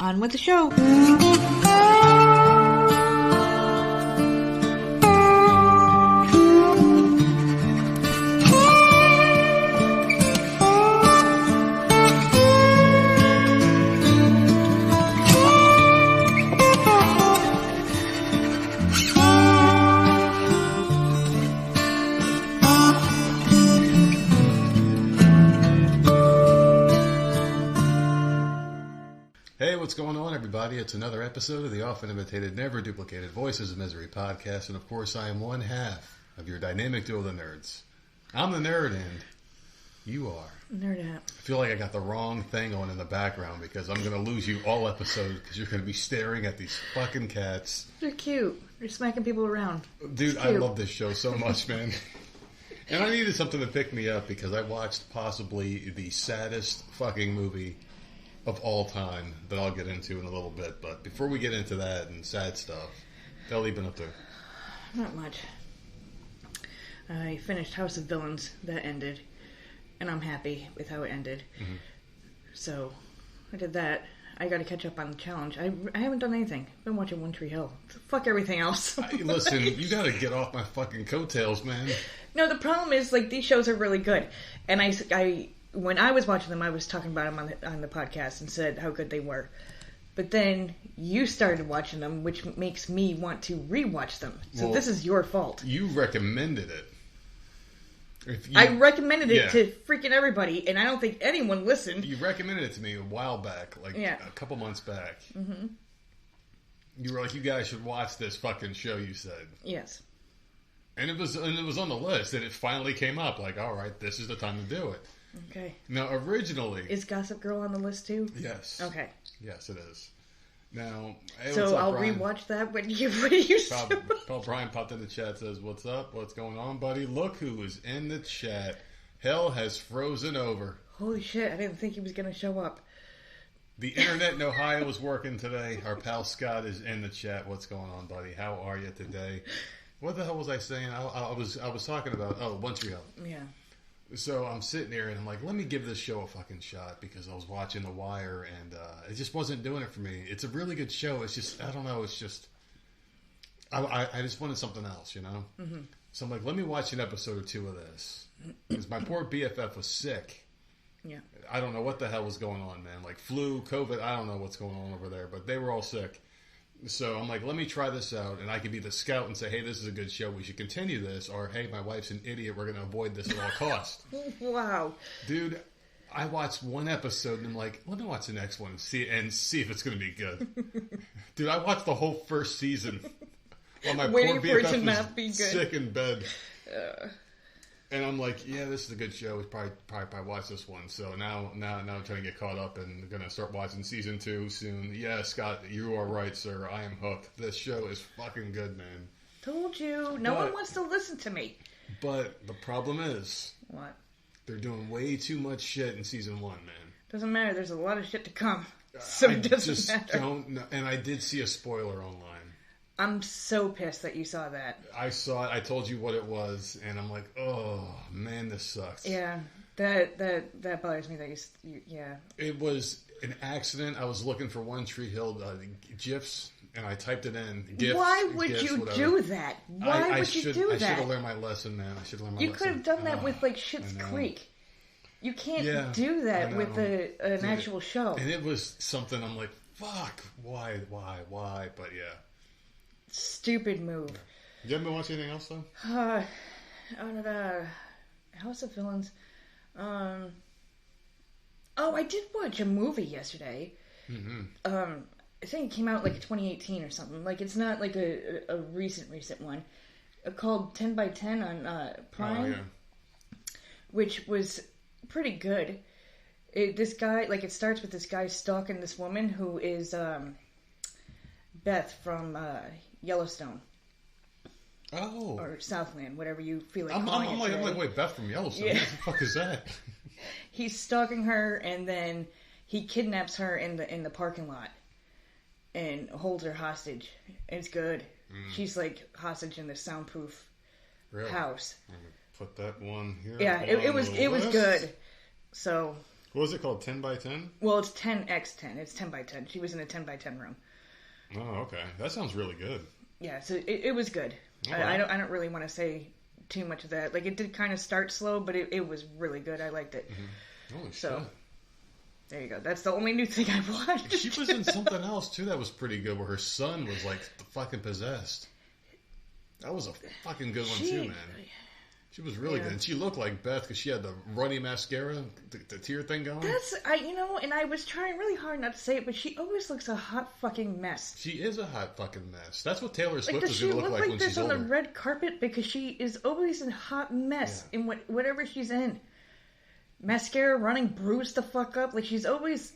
On with the show. What's going on, everybody? It's another episode of the often imitated, never duplicated Voices of Misery podcast, and of course, I am one half of your dynamic duo of the nerds. I'm the nerd, and you are. Nerd hat. I feel like I got the wrong thing on in the background because I'm going to lose you all episode because you're going to be staring at these fucking cats. They're cute. They're smacking people around. Dude, I love this show so much, man. And I needed something to pick me up because I watched possibly the saddest fucking movie of all time that I'll get into in a little bit. But before we get into that and sad stuff, what have you been up to? Not much. I finished House of Villains. That ended. And I'm happy with how it ended. Mm-hmm. So, I did that. I gotta catch up on the challenge. I haven't done anything. I've been watching One Tree Hill. Fuck everything else. Listen, you gotta get off my fucking coattails, man. No, the problem is, like, these shows are really good. And I when I was watching them, I was talking about them on the podcast and said how good they were. But then you started watching them, which makes me want to rewatch them. So this is your fault. You recommended it. I recommended it to freaking everybody, and I don't think anyone listened. You recommended it to me a while back, a couple months back. Mm-hmm. You were like, you guys should watch this fucking show, you said. Yes. And it was on the list, and it finally came up, like, all right, this is the time to do it. Okay. Now, originally... Is Gossip Girl on the list, too? Yes. Okay. Yes, it is. Now... Hey, so I'll Brian? Rewatch that when you Brian popped in the chat, says, what's up? What's going on, buddy? Look who is in the chat. Hell has frozen over. Holy shit, I didn't think he was going to show up. The internet in Ohio is working today. Our pal Scott is in the chat. What's going on, buddy? How are you today? What the hell was I saying? I was talking about... Oh, One Tree Hill. Yeah. So I'm sitting there and I'm like, let me give this show a fucking shot because I was watching The Wire and it just wasn't doing it for me. It's a really good show. It's just, I don't know. It's just, I just wanted something else, you know? Mm-hmm. So I'm like, let me watch an episode or two of this. Because my poor BFF was sick. Yeah. I don't know what the hell was going on, man. Like flu, COVID, I don't know what's going on over there, but they were all sick. So I'm like, let me try this out, and I could be the scout and say, hey, this is a good show, we should continue this, or hey, my wife's an idiot, we're going to avoid this at all costs. Wow. Dude, I watched one episode, and I'm like, let me watch the next one and see if it's going to be good. Dude, I watched the whole first season while my poor BFF was sick in bed. And I'm like, yeah, this is a good show. We probably watch this one. So now I'm trying to get caught up and going to start watching season 2 soon. Yeah, Scott, you are right, sir. I am hooked. This show is fucking good, man. Told you. No one wants to listen to me. But the problem is... What? They're doing way too much shit in season 1, man. Doesn't matter. There's a lot of shit to come. So it doesn't matter. Don't know. And I did see a spoiler online. I'm so pissed that you saw that. I saw it. I told you what it was, and I'm like, oh man, this sucks. Yeah, that bothers me. That you yeah. It was an accident. I was looking for One Tree Hill GIFs, and I typed it in. GIFs, why would GIFs, you whatever. do that? Why would you do that? I should have learned my lesson, man. I should have learned my lesson. You could have done that with like Schitt's Creek. You can't do that with an actual show. And it was something I'm like, fuck, why? But yeah. Stupid move. You haven't been watching anything else though? House of Villains. I did watch a movie yesterday. Mm-hmm. I think it came out like 2018 or something. Like it's not like a recent one. Called 10 by 10 on Prime. Oh, yeah. Which was pretty good. This guy, like, it starts with this guy stalking this woman who is Beth from Yellowstone. Oh. Or Southland, whatever you feel like I'm calling it. I'm like, wait, Beth from Yellowstone? Yeah. What the fuck is that? He's stalking her, and then he kidnaps her in the parking lot and holds her hostage. It's good. She's, like, hostage in this soundproof house. Put that one here. Yeah, it was good. So What was it called? 10 by 10? Well, it's 10x10. It's 10 by 10. She was in a 10 by 10 room. Oh, okay. That sounds really good. Yeah, so it was good. Right. I don't really want to say too much of that. Like, it did kind of start slow, but it was really good. I liked it. Mm-hmm. Holy so, shit. There you go. That's the only new thing I've watched. She was in something else, too, that was pretty good, where her son was, like, fucking possessed. That was a fucking good one, too, man. She was really good. And she looked like Beth because she had the runny mascara, the tear thing going. And I was trying really hard not to say it, but she always looks a hot fucking mess. She is a hot fucking mess. That's what Taylor Swift like, is going to look like when she's older. Does she look like this on the red carpet? Because she is always a hot mess in whatever she's in. Mascara running bruised the fuck up. Like, she's always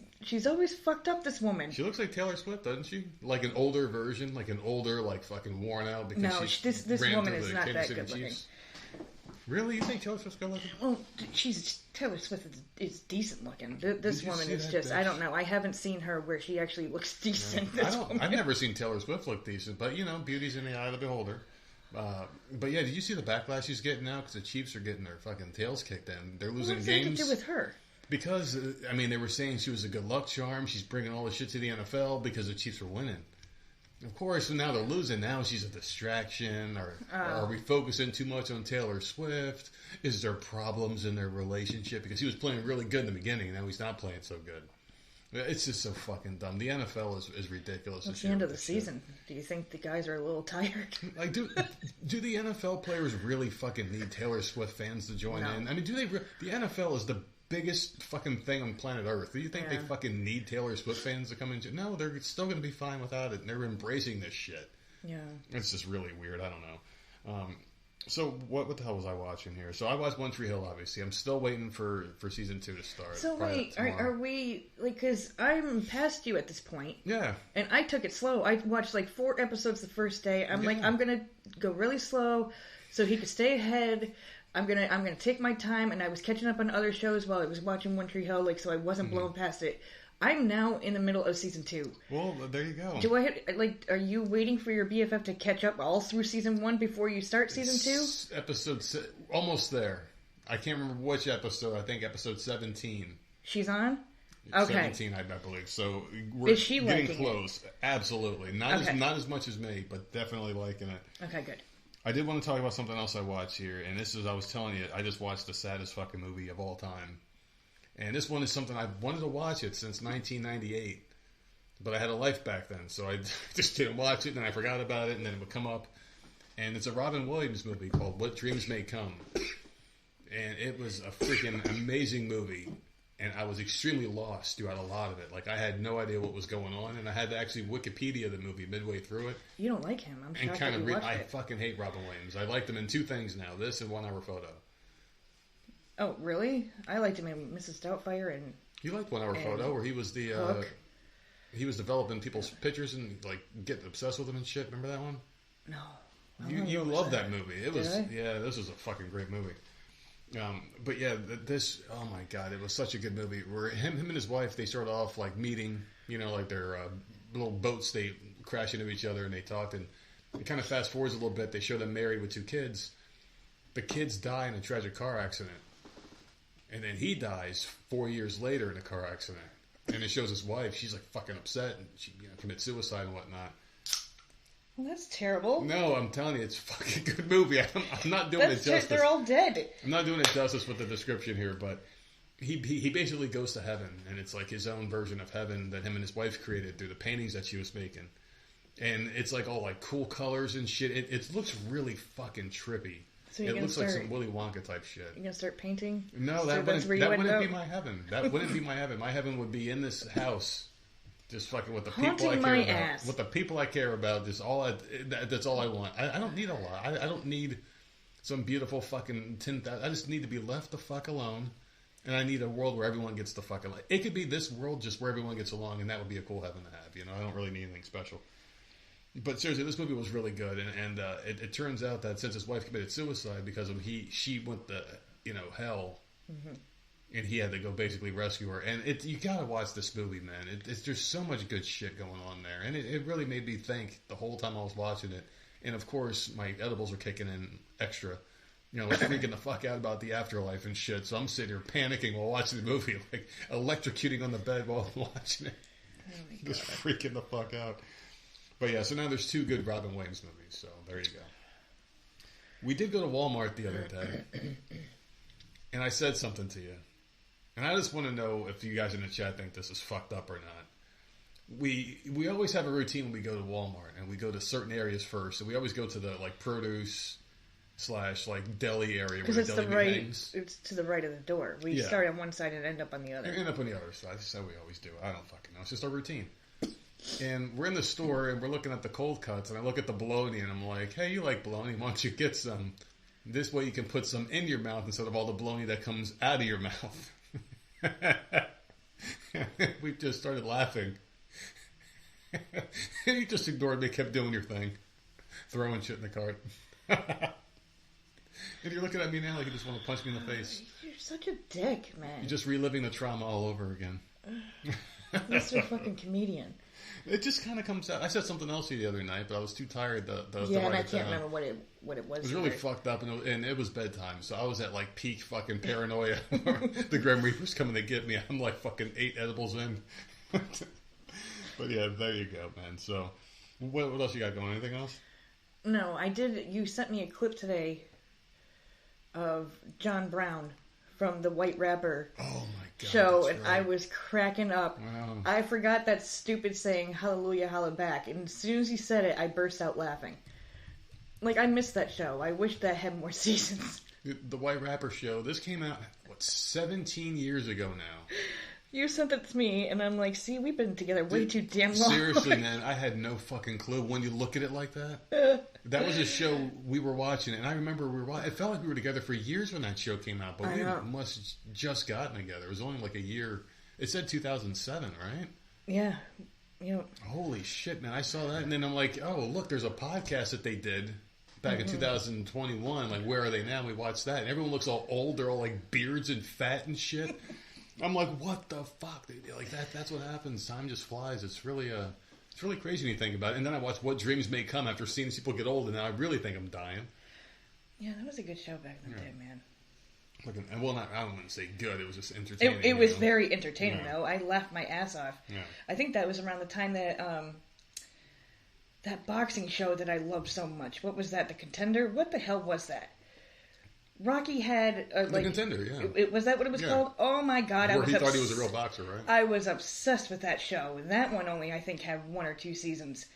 fucked up, this woman. She looks like Taylor Swift, doesn't she? Like an older version, like an older, like fucking worn out. Because no, this woman is not that good looking. Really? You think Taylor Swift's good looking? Well, Taylor Swift is decent looking. This woman is just, bitch? I don't know. I haven't seen her where she actually looks decent. I've never seen Taylor Swift look decent, but beauty's in the eye of the beholder. But yeah, did you see the backlash she's getting now? Because the Chiefs are getting their fucking tails kicked in. They're losing games. What does that have to do with her? Because, they were saying she was a good luck charm. She's bringing all the shit to the NFL because the Chiefs are winning. Of course, now they're losing. Now she's a distraction. Or are we focusing too much on Taylor Swift? Is there problems in their relationship? Because he was playing really good in the beginning, and now he's not playing so good. It's just so fucking dumb. The NFL is ridiculous. It's the end of the season. Do you think the guys are a little tired? Like, do the NFL players really fucking need Taylor Swift fans to join in? I mean, do they? The NFL is the biggest fucking thing on planet Earth. Do you think they fucking need Taylor Swift fans to come in? No, they're still going to be fine without it. And they're embracing this shit. Yeah. It's just really weird. I don't know. So what the hell was I watching here? So I watched One Tree Hill, obviously. I'm still waiting for season 2 to start. So wait, are we, like, because I'm past you at this point. Yeah. And I took it slow. I watched like 4 episodes the first day. I'm like, I'm going to go really slow so he could stay ahead. I'm gonna take my time, and I was catching up on other shows while I was watching One Tree Hill, like, so I wasn't blown past it. I'm now in the middle of season 2. Well, there you go. Do I are you waiting for your BFF to catch up all through season 1 before you start season 2? Episode almost there. I can't remember which episode. I think episode 17. She's on. Okay. 17, I believe. So we're is she getting liking close. It? Absolutely. Not as much as me, but definitely liking it. Okay, good. I did want to talk about something else I watched here, and this is, I was telling you, I just watched the saddest fucking movie of all time. And this one is something I've wanted to watch it since 1998. But I had a life back then, so I just didn't watch it, and then I forgot about it, and then it would come up. And it's a Robin Williams movie called What Dreams May Come. And it was a freaking amazing movie. And I was extremely lost throughout a lot of it. Like, I had no idea what was going on, and I had to actually Wikipedia the movie midway through it. You don't like him. I'm shocked that you watched it. I fucking hate Robin Williams. I liked him in 2 things now. This and 1 Hour Photo. Oh, really? I liked him in Mrs. Doubtfire and... You liked 1 Hour Photo, where he was the... he was developing people's pictures and, like, getting obsessed with them and shit. Remember that one? No. You loved that movie. It was... Yeah, this was a fucking great movie. But yeah, this, oh my god, it was such a good movie where him and his wife, they started off like meeting, like their little boats, they crash into each other and they talked, and it kind of fast forwards a little bit. They show them married with 2 kids. The kids die in a tragic car accident, and then he dies 4 years later in a car accident, and it shows his wife, she's like fucking upset, and she commits suicide and whatnot. Well, that's terrible. No, I'm telling you, it's a fucking good movie. I'm not doing it justice. They're all dead. I'm not doing it justice with the description here, but he basically goes to heaven, and it's like his own version of heaven that him and his wife created through the paintings that she was making. And it's like all like cool colors and shit. It looks really fucking trippy. So it looks like some Willy Wonka type shit. You gonna start painting? No, that wouldn't be my heaven. That wouldn't be my heaven. My heaven would be in this house. Just fucking with the people I care about. With the people I care about, that's all I want. I don't need a lot. I don't need some beautiful fucking 10,000. I just need to be left the fuck alone. And I need a world where everyone gets the fuck along. It could be this world just where everyone gets along, and that would be a cool heaven to have. I don't really need anything special. But seriously, this movie was really good. And it turns out that since his wife committed suicide because of she went to, hell. Mm-hmm. And he had to go basically rescue her. And you gotta watch this movie, man. There's so much good shit going on there. And it really made me think the whole time I was watching it. And of course, my edibles were kicking in extra. like freaking the fuck out about the afterlife and shit. So I'm sitting here panicking while watching the movie, like electrocuting on the bed while I'm watching it. Oh just freaking the fuck out. But yeah, so now there's 2 good Robin Williams movies. So there you go. We did go to Walmart the other day, and I said something to you. And I just want to know if you guys in the chat think this is fucked up or not. We always have a routine when we go to Walmart, and we go to certain areas first. So we always go to the like produce / like deli area because it's the right. Hangs. It's to the right of the door. We start on one side and end up on the other. And end up on the other side. That's how we always do. I don't fucking know. It's just our routine. And we're in the store and we're looking at the cold cuts, and I look at the bologna and I'm like, "Hey, you like bologna? Why don't you get some? This way you can put some in your mouth instead of all the bologna that comes out of your mouth." We just started laughing. And you just ignored me, kept doing your thing, throwing shit in the cart. And you're looking at me now like you just want to punch me in the face. You're such a dick, man. You're just reliving the trauma all over again. Mr. fucking comedian. It just kind of comes out. I said something else to you the other night, but I was too tired to and I can't remember what it was. It was really fucked up, and it was bedtime, so I was at like peak fucking paranoia. The Grim Reaper's coming to get me. I'm like fucking 8 edibles in. But yeah, there you go, man. So, what else you got going? Anything else? No, I did. You sent me a clip today of John Brown from the White Rapper show, and right. I was cracking up. Wow. I forgot that stupid saying, "Hallelujah, holla back," and as soon as he said it, I burst out laughing. Like, I missed that show. I wish that had more seasons. The White Rapper show, this came out, 17 years ago now? You sent it to me, and I'm like, see, we've been together way too damn long. Seriously, man, I had no fucking clue when you look at it like that. That was a show we were watching, and I remember it felt like we were together for years when that show came out, but we must have just gotten together. It was only like a year. It said 2007, right? Yeah. Yep. Holy shit, man, I saw that, and then I'm like, oh, look, there's a podcast that they did back in 2021. Like, where are they now? We watched that, and everyone looks all old. They're all like beards and fat and shit. I'm like, what the fuck? Like that's what happens. Time just flies. It's really crazy when you think about it. And then I watched What Dreams May Come after seeing these people get old, and now I really think I'm dying. Yeah, that was a good show back in the day, man. I don't want to say good. It was just entertaining. It was very entertaining, though. I laughed my ass off. Yeah. I think that was around the time that that boxing show that I loved so much. What was that? The Contender? What the hell was that? Rocky had The Contender, yeah. Was that what it was called? Oh my god! Where he thought he was a real boxer, right? I was obsessed with that show. That one only, I think, had 1 or 2 seasons.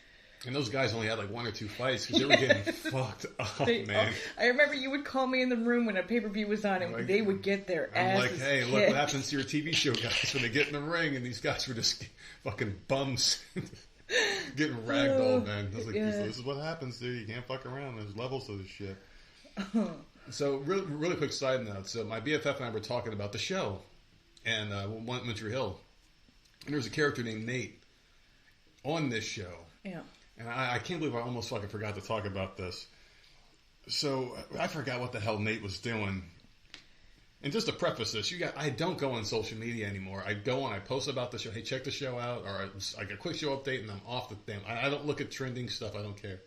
And those guys only had like 1 or 2 fights because they were getting fucked up, man. I remember you would call me in the room when a pay-per-view was on, and they would get their asses I'm like, hey, kicked. Look what happens to your TV show guys when they get in the ring, and these guys were just fucking bums. Getting ragdolled, man. I was like, this is what happens, dude. You can't fuck around. There's levels to this shit. So, really quick side note. So, my BFF and I were talking about the show and One Tree Hill. And there's a character named Nate on this show. Yeah. And I can't believe I almost fucking forgot to talk about this. So, I forgot what the hell Nate was doing. And just to preface this, I don't go on social media anymore. I go on, I post about the show. Hey, check the show out. Or I get a quick show update and I'm off the thing. I don't look at trending stuff. I don't care.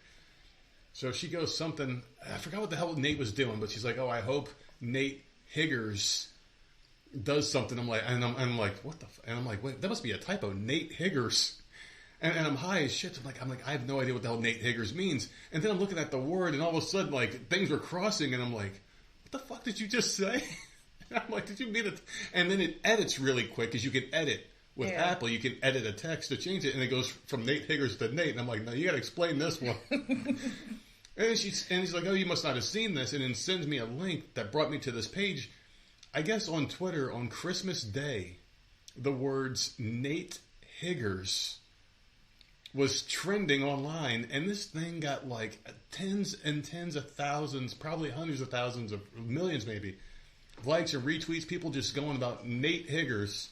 So she goes something, I forgot what the hell Nate was doing, but she's like, I hope Nate Higgers does something. I'm like, what the and I'm like, wait, that must be a typo. Nate Higgers. And I'm high as shit. I'm like, I have no idea what the hell Nate Higgers means. And then I'm looking at the word, and all of a sudden, like, things were crossing, and I'm like, what the fuck did you just say? And I'm like, did you mean it? And then it edits really quick, because you can edit. With Apple, you can edit a text to change it, and it goes from Nate Higgers to Nate. And I'm like, no, you got to explain this one. And he's like, oh, you must not have seen this, and then sends me a link that brought me to this page. I guess on Twitter, on Christmas Day, the words Nate Higgers was trending online, and this thing got like tens and tens of thousands, probably hundreds of thousands of millions maybe, likes and retweets, people just going about Nate Higgers.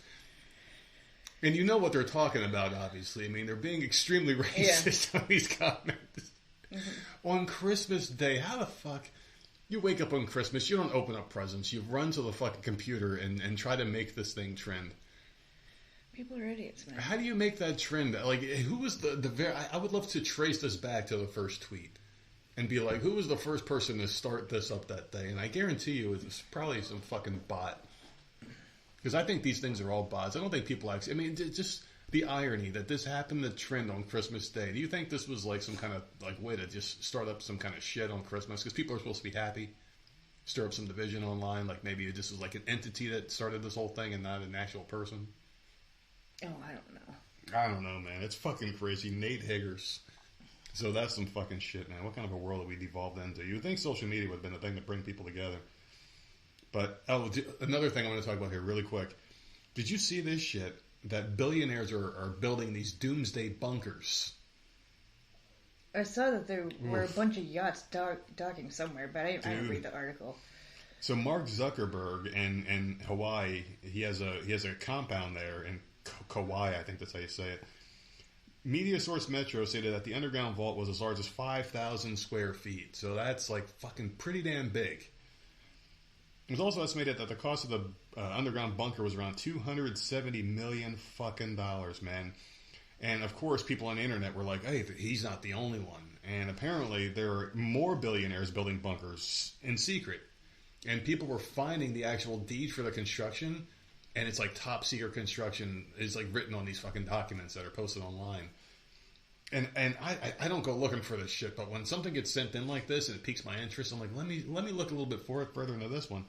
And you know what they're talking about, obviously. I mean, they're being extremely racist on these comments. Mm-hmm. On Christmas Day, how the fuck... You wake up on Christmas, you don't open up presents, you run to the fucking computer and try to make this thing trend. People are idiots, man. How do you make that trend? Like, who was the very... I would love to trace this back to the first tweet. and be like, who was the first person to start this up that day? And I guarantee you it was probably some fucking bot. Because I think these things are all bots. I don't think people actually... I mean, just the irony that this happened to trend on Christmas Day. Do you think this was like some kind of like way to just start up some kind of shit on Christmas? Because people are supposed to be happy. Stir up some division online. Like maybe it just was like an entity that started this whole thing and not an actual person. Oh, I don't know. I don't know, man. It's fucking crazy. Nate Higgers. So that's some fucking shit, man. What kind of a world have we devolved into? You would think social media would have been the thing to bring people together. But, another thing I want to talk about here really quick. Did you see this shit? That billionaires are building these doomsday bunkers. I saw that there were a bunch of yachts docking somewhere, but I didn't read the article. So Mark Zuckerberg in Hawaii, he has a compound there in Kauai, I think that's how you say it. Media source Metro stated that the underground vault was as large as 5,000 square feet. So that's like fucking pretty damn big. It was also estimated that the cost of the underground bunker was around $270 million fucking dollars, man. And of course, people on the internet were like, "Hey, he's not the only one." And apparently, there are more billionaires building bunkers in secret. And people were finding the actual deed for the construction, and it's like top secret construction is like written on these fucking documents that are posted online. And I don't go looking for this shit, but when something gets sent in like this and it piques my interest, I'm like, let me look a little bit further into this one.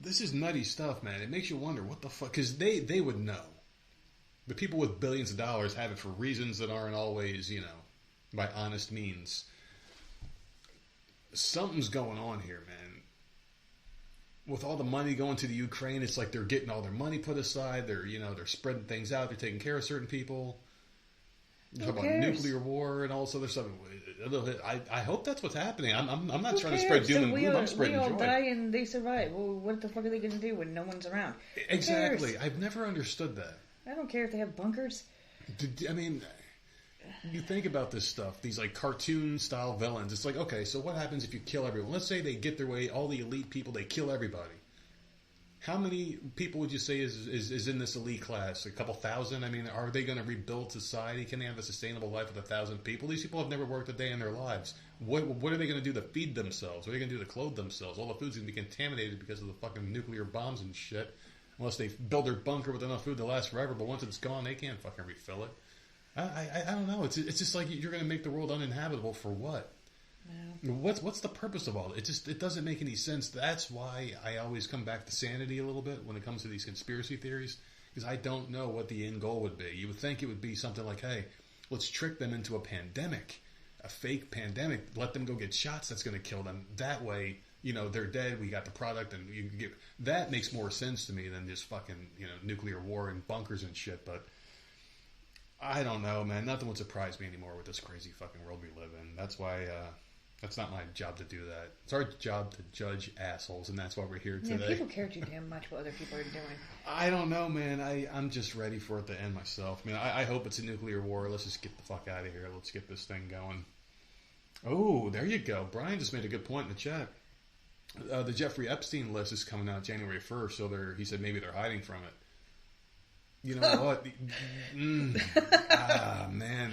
This is nutty stuff, man. It makes you wonder what the fuck, because they would know. The people with billions of dollars have it for reasons that aren't always, by honest means. Something's going on here, man. With all the money going to the Ukraine, it's like they're getting all their money put aside. They're spreading things out. They're taking care of certain people. Talk about nuclear war and all this other stuff. I hope that's what's happening. I'm not trying to spread doom and gloom. I'm spreading joy. We all die and they survive. Well, what the fuck are they going to do when no one's around? Exactly. I've never understood that. I don't care if they have bunkers. I mean, you think about this stuff. These like cartoon-style villains. It's like, okay, so what happens if you kill everyone? Let's say they get their way, all the elite people, they kill everybody. How many people would you say is in this elite class? A couple thousand? I mean, are they going to rebuild society? Can they have a sustainable life with 1,000 people? These people have never worked a day in their lives. What are they going to do to feed themselves? What are they going to do to clothe themselves? All the food's going to be contaminated because of the fucking nuclear bombs and shit. Unless they build their bunker with enough food to last forever. But once it's gone, they can't fucking refill it. I don't know. It's just like you're going to make the world uninhabitable for what? Yeah. What's the purpose of all it? It doesn't make any sense. That's why I always come back to sanity a little bit when it comes to these conspiracy theories, because I don't know what the end goal would be. You would think it would be something like, hey, let's trick them into a pandemic, a fake pandemic. Let them go get shots that's going to kill them. That way, they're dead. We got the product, and you can get that makes more sense to me than just fucking nuclear war and bunkers and shit. But I don't know, man. Nothing would surprise me anymore with this crazy fucking world we live in. That's why. That's not my job to do that. It's our job to judge assholes, and that's why we're here today. Yeah, people care too damn much what other people are doing. I don't know, man. I'm just ready for it to end myself. I mean, I hope it's a nuclear war. Let's just get the fuck out of here. Let's get this thing going. Oh, there you go. Brian just made a good point in the chat. The Jeffrey Epstein list is coming out January 1st, so he said maybe they're hiding from it. You know what? Man.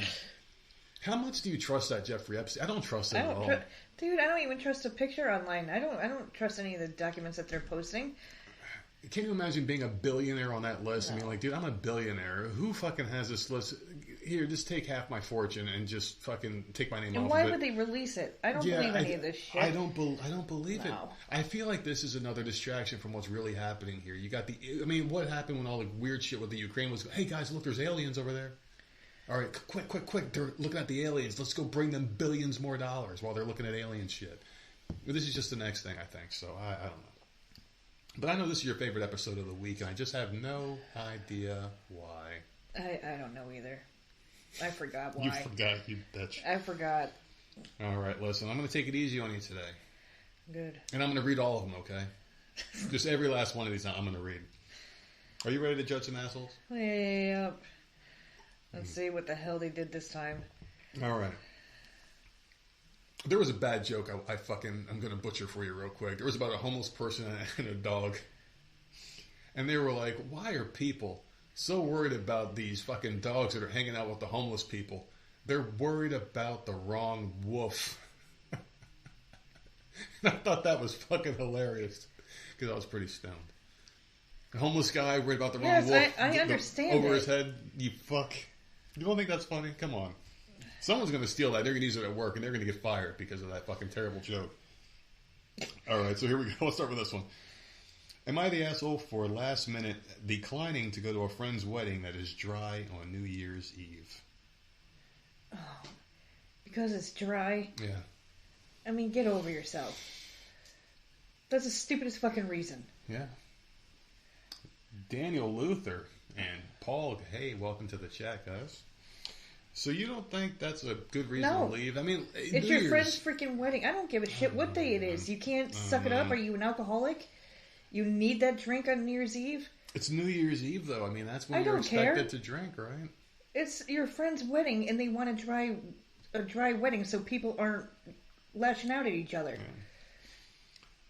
How much do you trust that Jeffrey Epstein? I don't trust it at all. Dude, I don't even trust a picture online. I don't trust any of the documents that they're posting. Can you imagine being a billionaire on that list? No. I mean, like, dude, I'm a billionaire. Who fucking has this list? Here, just take half my fortune and just fucking take my name off of it. And why would they release it? I don't believe any of this shit. I don't believe it. I feel like this is another distraction from what's really happening here. You got what happened when all the weird shit with the Ukraine was, hey guys, look, there's aliens over there. All right, quick. They're looking at the aliens. Let's go bring them billions more dollars while they're looking at alien shit. Well, this is just the next thing, I think. So, I don't know. But I know this is your favorite episode of the week, and I just have no idea why. I don't know either. I forgot why. You forgot, you bitch. I forgot. All right, listen. I'm going to take it easy on you today. Good. And I'm going to read all of them, okay? Just every last one of these I'm going to read. Are you ready to judge some assholes? Yep. Let's see what the hell they did this time. All right. There was a bad joke I'm going to butcher for you real quick. There was about a homeless person and a dog. And they were like, why are people so worried about these fucking dogs that are hanging out with the homeless people? They're worried about the wrong wolf. I thought that was fucking hilarious because I was pretty stoned. A homeless guy worried about the wrong wolf. I understand over his head. You fuck. You don't think that's funny? Come on. Someone's going to steal that. They're going to use it at work, and they're going to get fired because of that fucking terrible joke. All right, so here we go. Let's start with this one. Am I the asshole for last minute declining to go to a friend's wedding that is dry on New Year's Eve? Oh, because it's dry? Yeah. I mean, get over yourself. That's the stupidest fucking reason. Yeah. Daniel Luther and Paul, hey, welcome to the chat, guys. So you don't think that's a good reason to leave? I mean, it's your friend's freaking wedding. I don't give a shit what day it is. You can't suck it up. Are you an alcoholic? You need that drink on New Year's Eve? It's New Year's Eve, though. I mean, that's when you're expected to drink, right? It's your friend's wedding, and they want a dry wedding so people aren't lashing out at each other.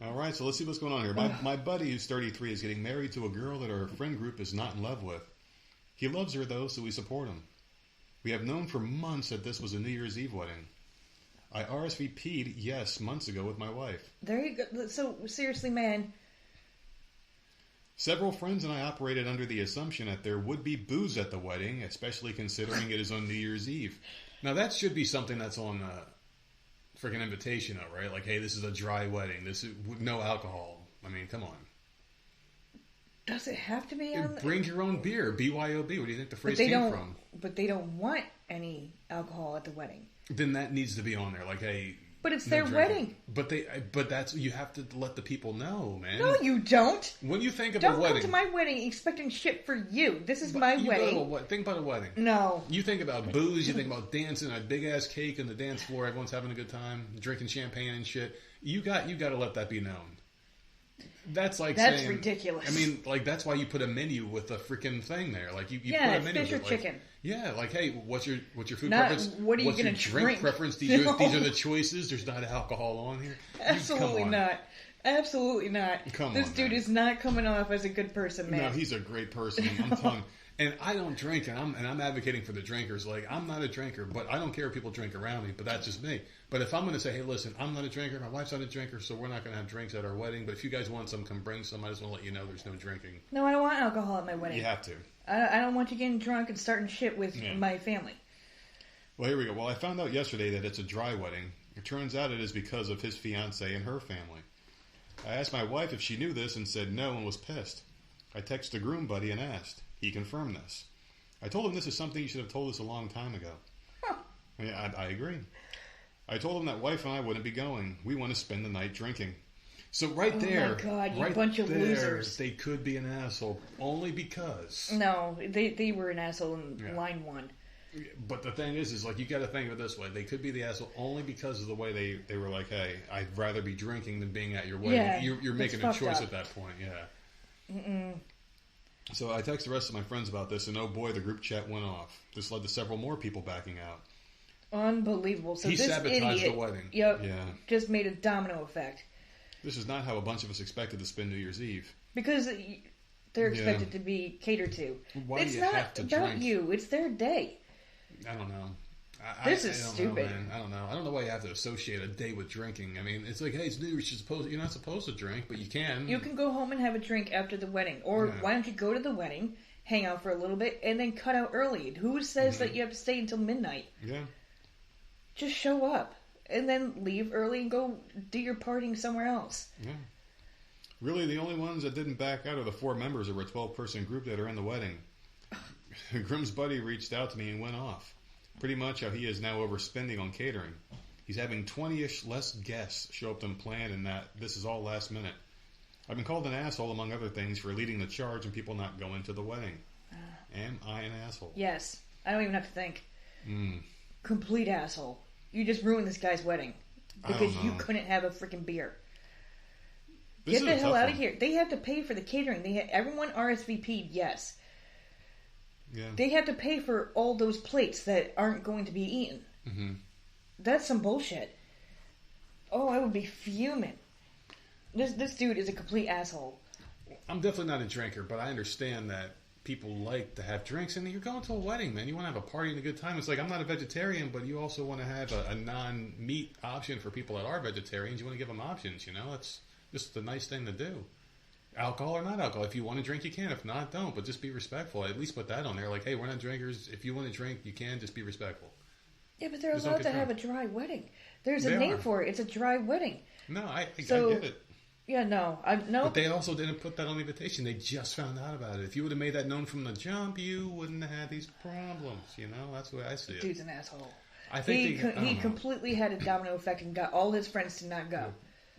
Yeah. All right, so let's see what's going on here. My buddy, who's 33, is getting married to a girl that our friend group is not in love with. He loves her, though, so we support him. We have known for months that this was a New Year's Eve wedding. I RSVP'd yes months ago with my wife. There you go. So, seriously, man. Several friends and I operated under the assumption that there would be booze at the wedding, especially considering it is on New Year's Eve. Now, that should be something that's on the freaking invitation, right? Like, hey, this is a dry wedding. This is no alcohol. I mean, come on. Does it have to be on? Bring your own beer. BYOB. What do you think the phrase came from? But they don't want any alcohol at the wedding. Then that needs to be on there. Like, hey. But it's their wedding. But that's, you have to let the people know, man. No, you don't. When you think of a wedding. Don't come to my wedding expecting shit for you. This is my wedding. Think about a wedding. No. You think about booze, you think about dancing, a big ass cake on the dance floor, everyone's having a good time, drinking champagne and shit. You got to let that be known. That's saying, ridiculous. I mean, like, that's why you put a menu with a freaking thing there. Like, you put a menu fish or chicken. Yeah, like, hey, what's your food not, preference? What are you going to drink preference? These are the choices. There's not alcohol on here. Absolutely not. Absolutely not. This dude is not coming off as a good person, man. No, he's a great person. I'm telling you. And I don't drink, and I'm advocating for the drinkers. Like, I'm not a drinker, but I don't care if people drink around me, but that's just me. But if I'm going to say, hey, listen, I'm not a drinker, my wife's not a drinker, so we're not going to have drinks at our wedding, but if you guys want some, come bring some. I just want to let you know there's no drinking. No, I don't want alcohol at my wedding. You have to. I don't want you getting drunk and starting shit with my family. Well, here we go. Well, I found out yesterday that it's a dry wedding. It turns out it is because of his fiancée and her family. I asked my wife if she knew this and said no and was pissed. I texted the groom buddy and asked. He confirmed this. I told him this is something you should have told us a long time ago. Huh. Yeah, I agree. I told him that wife and I wouldn't be going. We want to spend the night drinking. So there, oh my God, you bunch of losers. They could be an asshole only because. No, they were an asshole in line one. But the thing is like, you got to think of it this way. They could be the asshole only because of the way they were like, hey, I'd rather be drinking than being at your wedding. Yeah, you're making a choice at that point. Yeah. Mm-mm. So I texted the rest of my friends about this, and oh boy, the group chat went off. This led to several more people backing out. Unbelievable. So he this sabotaged idiot, the wedding. Yep. Yeah. Just made a domino effect. This is not how a bunch of us expected to spend New Year's Eve. Because they're expected to be catered to. Why it's do you not have to about drink? you. It's their day. I don't know. This is stupid. Know, man. I don't know. I don't know why you have to associate a day with drinking. I mean, it's like, hey, it's New Year's. You're not supposed to drink, but you can. You can go home and have a drink after the wedding. Or why don't you go to the wedding, hang out for a little bit, and then cut out early? Who says that you have to stay until midnight? Yeah. Just show up. And then leave early and go do your partying somewhere else. Yeah. Really, the only ones that didn't back out are the 4 members of our 12-person group that are in the wedding. Grimm's buddy reached out to me and went off. Pretty much how he is now overspending on catering. He's having 20-ish less guests show up than planned, and that this is all last minute. I've been called an asshole, among other things, for leading the charge and people not going to the wedding. Am I an asshole? Yes. I don't even have to think. Mm. Complete asshole. You just ruined this guy's wedding. Because you couldn't have a freaking beer. Get the hell out of here. They have to pay for the catering. Everyone RSVP'd, yes. Yeah. They have to pay for all those plates that aren't going to be eaten. Mm-hmm. That's some bullshit. Oh, I would be fuming. This dude is a complete asshole. I'm definitely not a drinker, but I understand that people like to have drinks, and you're going to a wedding, man. You want to have a party and a good time. It's like, I'm not a vegetarian, but you also want to have a non-meat option for people that are vegetarians. You want to give them options, you know? It's just a nice thing to do. Alcohol or not alcohol. If you want to drink, you can. If not, don't. But just be respectful. At least put that on there. Like, hey, we're not drinkers. If you want to drink, you can. Just be respectful. Yeah, but they're allowed to have a dry wedding. There's a name for it. It's a dry wedding. No, I get it. Yeah, no. But they also didn't put that on the invitation. They just found out about it. If you would have made that known from the jump, you wouldn't have had these problems. You know, that's the way I see it. Dude's an asshole. I think he completely had a domino effect and got all his friends to not go.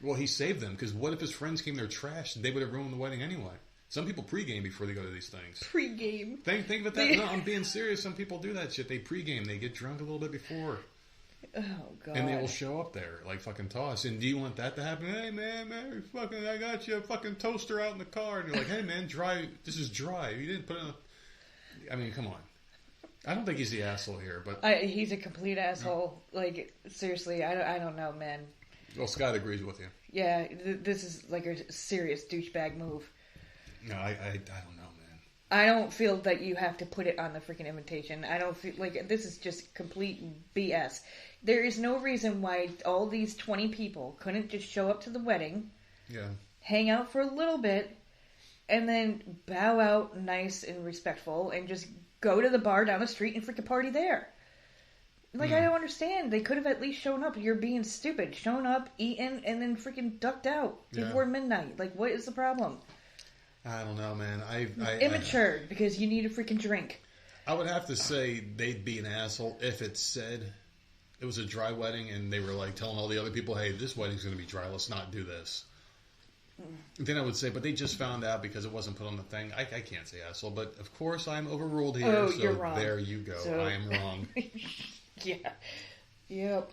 Well, he saved them, because what if his friends came there trashed? They would have ruined the wedding anyway. Some people pregame before they go to these things. Pregame? Think of that. No, I'm being serious. Some people do that shit. They pregame. They get drunk a little bit before. Oh, God. And they will show up there, like fucking toss. And do you want that to happen? Hey, man, I got you a fucking toaster out in the car. And you're like, hey, man, this is dry. You didn't put it I mean, come on. I don't think he's the asshole here, but... he's a complete asshole. Like, seriously, I don't know, man. Well, Scott agrees with you. Yeah, this is like a serious douchebag move. No, I don't know, man. I don't feel that you have to put it on the freaking invitation. I don't feel like this is just complete BS. There is no reason why all these 20 people couldn't just show up to the wedding, hang out for a little bit, and then bow out nice and respectful and just go to the bar down the street and freaking party there. Like, I don't understand. They could have at least shown up. You're being stupid. Shown up, eaten, and then freaking ducked out before midnight. Like, what is the problem? I don't know, man. Immature, because you need a freaking drink. I would have to say they'd be an asshole if it said it was a dry wedding and they were like telling all the other people, hey, this wedding's going to be dry. Let's not do this. Then I would say, but they just found out because it wasn't put on the thing. I can't say asshole, but of course I'm overruled here. Oh, so you're wrong. There you go. So... I am wrong. Yeah. Yep.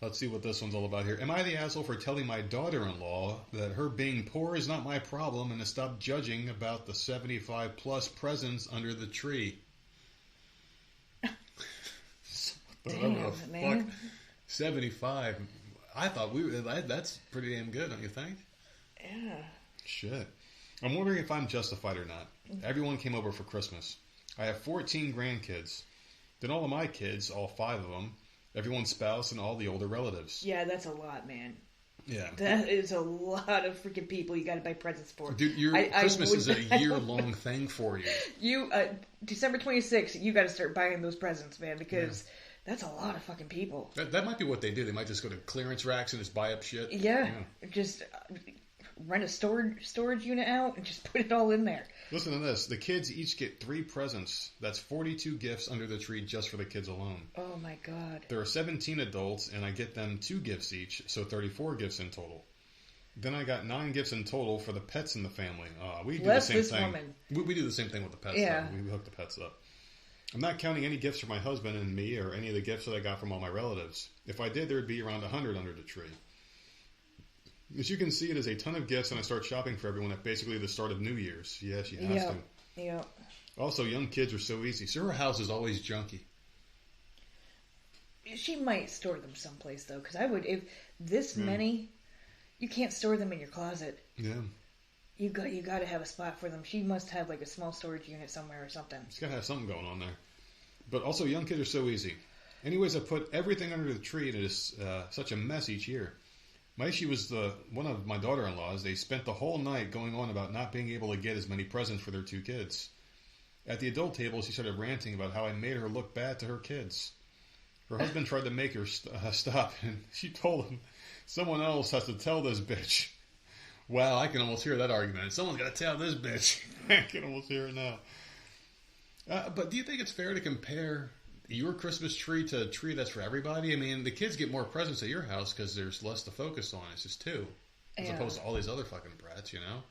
Let's see what this one's all about here. Am I the asshole for telling my daughter-in-law that her being poor is not my problem and to stop judging about the 75-plus presents under the tree? Damn, man. Fuck? 75. I thought that's pretty damn good, don't you think? Yeah. Shit. I'm wondering if I'm justified or not. Everyone came over for Christmas. I have 14 grandkids. Then all of my kids, all 5 of them, everyone's spouse, and all the older relatives. Yeah, that's a lot, man. Yeah. That is a lot of freaking people you got to buy presents for. Dude, Christmas is a year-long thing for you. December 26th, you got to start buying those presents, man, because that's a lot of fucking people. That might be what they do. They might just go to clearance racks and just buy up shit. Yeah. Just rent a storage unit out and just put it all in there. Listen to this. The kids each get 3 presents. That's 42 gifts under the tree just for the kids alone. Oh, my God. There are 17 adults, and I get them 2 gifts each, so 34 gifts in total. Then I got 9 gifts in total for the pets in the family. We do the same thing. We do the same thing with the pets. Yeah. Though. We hook the pets up. I'm not counting any gifts for my husband and me or any of the gifts that I got from all my relatives. If I did, there would be around 100 under the tree. As you can see, it is a ton of gifts, and I start shopping for everyone at basically the start of New Year's. Yeah, she has to. Yeah. Also, young kids are so easy. So her house is always junky. She might store them someplace, though, because I would, if this many, you can't store them in your closet. Yeah. You got to have a spot for them. She must have like a small storage unit somewhere or something. She's got to have something going on there. But also, young kids are so easy. Anyways, I put everything under the tree, and it is such a mess each year. My issue was one of my daughter-in-laws. They spent the whole night going on about not being able to get as many presents for their 2 kids. At the adult table, she started ranting about how I made her look bad to her kids. Her husband tried to make her stop, and she told him, someone else has to tell this bitch. Wow, I can almost hear that argument. Someone's got to tell this bitch. I can almost hear it now. But do you think it's fair to compare your Christmas tree to a tree that's for everybody? I mean, the kids get more presents at your house because there's less to focus on. It's just 2. As opposed to all these other fucking brats, you know?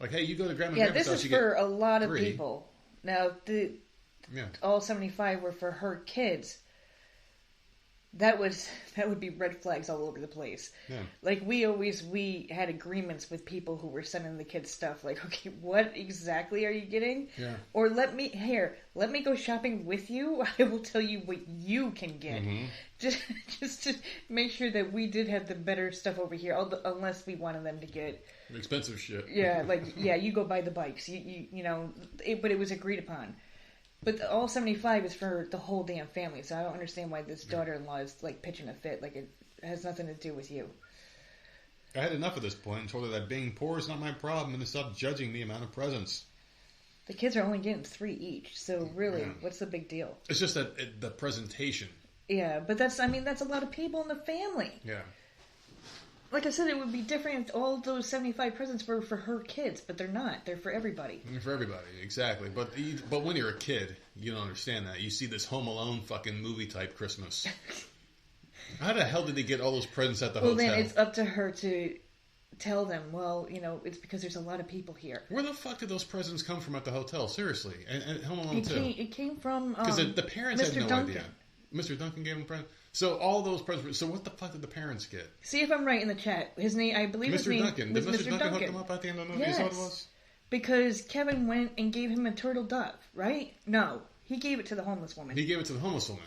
Like, hey, you go to Grandma and Grandpa's house, you get 3. Yeah, this is for a lot of people. Now, all 75 were for her kids. that would be red flags all over the place. Yeah. Like, we had agreements with people who were sending the kids stuff. Like, okay, what exactly are you getting? Yeah. Or let me go shopping with you. I will tell you what you can get. Mm-hmm. Just to make sure that we did have the better stuff over here, unless we wanted them to get expensive shit. Yeah, like, yeah, you go buy the bikes. You know, but it was agreed upon. But all 75 is for the whole damn family, so I don't understand why this daughter-in-law is, like, pitching a fit. Like, it has nothing to do with you. I had enough at this point and told her that being poor is not my problem and to stop judging the amount of presents. The kids are only getting 3 each, so really, what's the big deal? It's just that the presentation. Yeah, but that's a lot of people in the family. Yeah. Like I said, it would be different if all those 75 presents were for her kids, but they're not. They're for everybody. For everybody, exactly. But when you're a kid, you don't understand that. You see this Home Alone fucking movie-type Christmas. How the hell did they get all those presents at the hotel? Well, then it's up to her to tell them, well, you know, it's because there's a lot of people here. Where the fuck did those presents come from at the hotel? Seriously. And Home Alone, too. It came from because the parents Mr. had no Duncan. idea. Mr. Duncan gave them presents. So all those presents. So what the fuck did the parents get? See if I'm right in the chat. His name, I believe, his name Duncan. was Did Mr. Duncan hook Duncan. them up at the end of the movie? Yes. Is that what it was? Because Kevin went and gave him a turtle dove, right? No, he gave it to the homeless woman. He gave it to the homeless woman.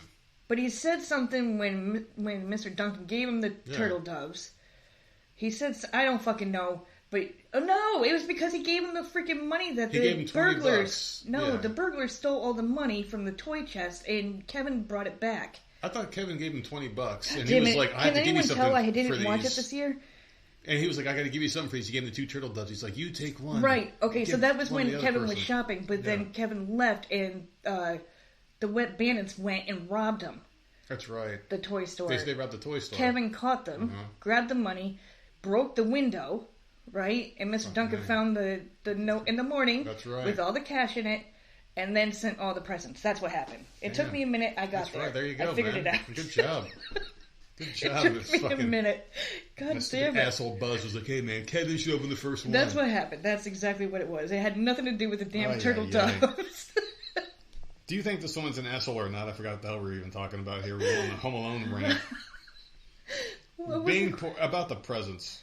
But he said something when Mr. Duncan gave him the turtle doves. He said, I don't fucking know, but no, it was because he gave him the freaking money that the burglars. No, the burglars stole all the money from the toy chest, and Kevin brought it back. I thought Kevin gave him $20, and he was like, "I have to give you something." Can anyone tell I for didn't watch these. it this year? And he was like, "I got to give you something for these." He gave him the 2 turtle doves. He's like, "You take one." Right. Okay. So that was when Kevin was person. shopping, but then Kevin left, and the wet bandits went and robbed him. That's right. The toy store. They robbed the toy store. Kevin caught them, grabbed the money, broke the window, right? And Mr. Duncan found the note in the morning. That's right. With all the cash in it, and then sent all the presents. That's what happened. It took me a minute. I got That's there. Right. There you go, I figured man. it out. Good job. Good job. It took me a minute. God damn it. Asshole Buzz was like, "Hey man, Kevin should open the first one." That's what happened. That's exactly what it was. It had nothing to do with the damn turtle doves. Do you think this woman's an asshole or not? I forgot what the hell we were even talking about here. We're on the Home Alone rant. About the presents.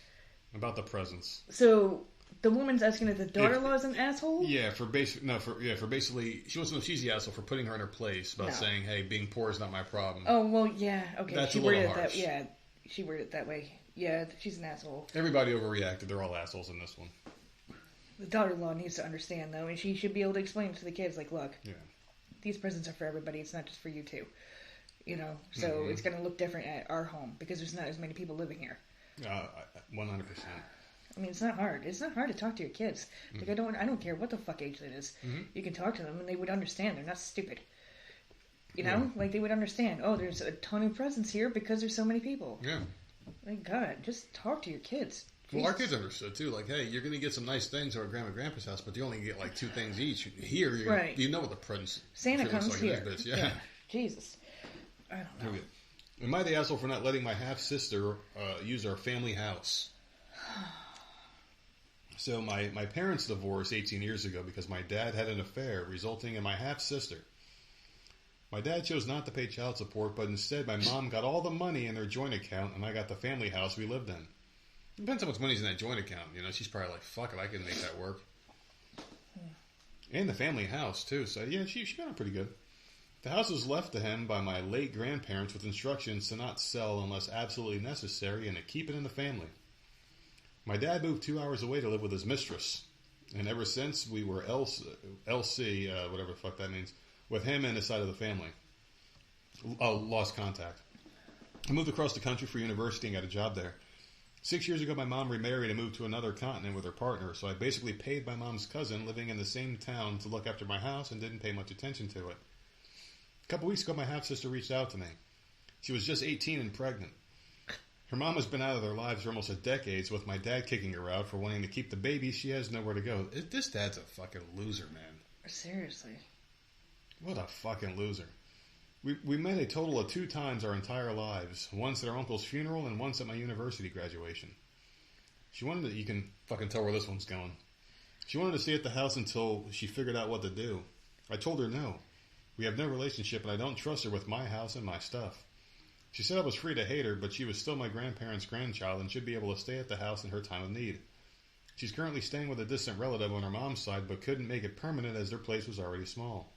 About the presents. So the woman's asking if the daughter-in-law is an asshole? Yeah, for basically, she wants to know if she's the asshole for putting her in her place about saying, "Hey, being poor is not my problem." Oh well, yeah, okay. That's she a little worded harsh. She worded it that way. Yeah, she's an asshole. Everybody overreacted. They're all assholes in this one. The daughter-in-law needs to understand though, and she should be able to explain to the kids, like, look, these presents are for everybody. It's not just for you two. You know, so it's going to look different at our home because there's not as many people living here. 100%. I mean, it's not hard. It's not hard to talk to your kids. Like, I don't care what the fuck age it is. You can talk to them and they would understand. They're not stupid. You know? Like, they would understand. Oh, there's a ton of presents here because there's so many people. Yeah. Like, God, just talk to your kids. Well, our kids understood, too. Like, hey, you're going to get some nice things at Grandma and Grandpa's house, but you only get, like, 2 things each. Here, you know what the presents... Santa comes like here. Yeah. Jesus. I don't know. Okay. Am I the asshole for not letting my half-sister use our family house? So my parents divorced 18 years ago because my dad had an affair, resulting in my half-sister. My dad chose not to pay child support, but instead my mom got all the money in their joint account, and I got the family house we lived in. Depends how much money's in that joint account. You know, she's probably like, fuck it, I can make that work. And the family house, too. So, yeah, she got it pretty good. The house was left to him by my late grandparents with instructions to not sell unless absolutely necessary and to keep it in the family. My dad moved 2 hours away to live with his mistress. And ever since, we were LC, whatever the fuck that means, with him and his side of the family. Lost contact. I moved across the country for university and got a job there. 6 years ago, my mom remarried and moved to another continent with her partner, so I basically paid my mom's cousin living in the same town to look after my house and didn't pay much attention to it. A couple weeks ago, my half-sister reached out to me. She was just 18 and pregnant. Her mom has been out of their lives for almost a decade, so with my dad kicking her out for wanting to keep the baby, she has nowhere to go. This dad's a fucking loser, man. Seriously. What a fucking loser. We met a total of 2 times our entire lives. Once at our uncle's funeral and once at my university graduation. She wanted to... You can fucking tell where this one's going. She wanted to stay at the house until she figured out what to do. I told her no. We have no relationship and I don't trust her with my house and my stuff. She said I was free to hate her, but she was still my grandparents' grandchild and should be able to stay at the house in her time of need. She's currently staying with a distant relative on her mom's side, but couldn't make it permanent as their place was already small.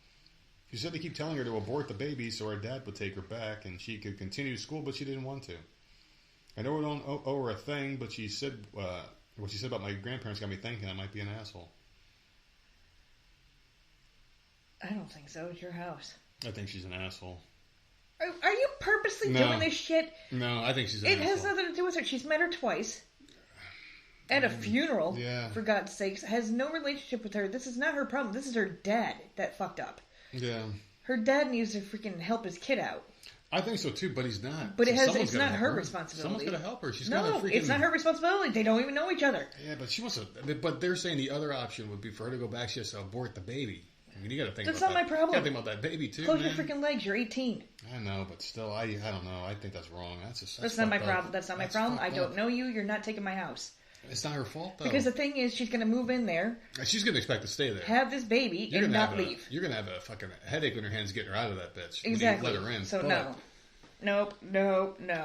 She said they keep telling her to abort the baby so her dad would take her back and she could continue school, but she didn't want to. I know I don't owe her a thing, but she said what she said about my grandparents got me thinking I might be an asshole. I don't think so. It's your house. I think she's an asshole. Are you purposely doing this shit? No, I think she's an asshole. It has nothing to do with her. She's met her twice. At a funeral, for God's sakes. Has no relationship with her. This is not her problem. This is her dad that fucked up. Yeah. Her dad needs to freaking help his kid out. I think so too, but he's not. But it's not her responsibility. Someone's going to help her. It's not her responsibility. They don't even know each other. Yeah, but she wants to. But they're saying the other option would be for her to go back. She has to abort the baby. I mean, you got to think. That's about not my problem. You got to think about that baby too. Close your freaking legs. You're 18. I know, but still, I don't know. I think that's wrong. That's not my problem. That's not my problem. I don't know you. You're not taking my house. It's not her fault, though. Because the thing is, she's going to move in there. She's going to expect to stay there. Have this baby and not leave. You're going to have a fucking headache when your hands getting her out of that bitch. Exactly. When you let her in. So no. Nope.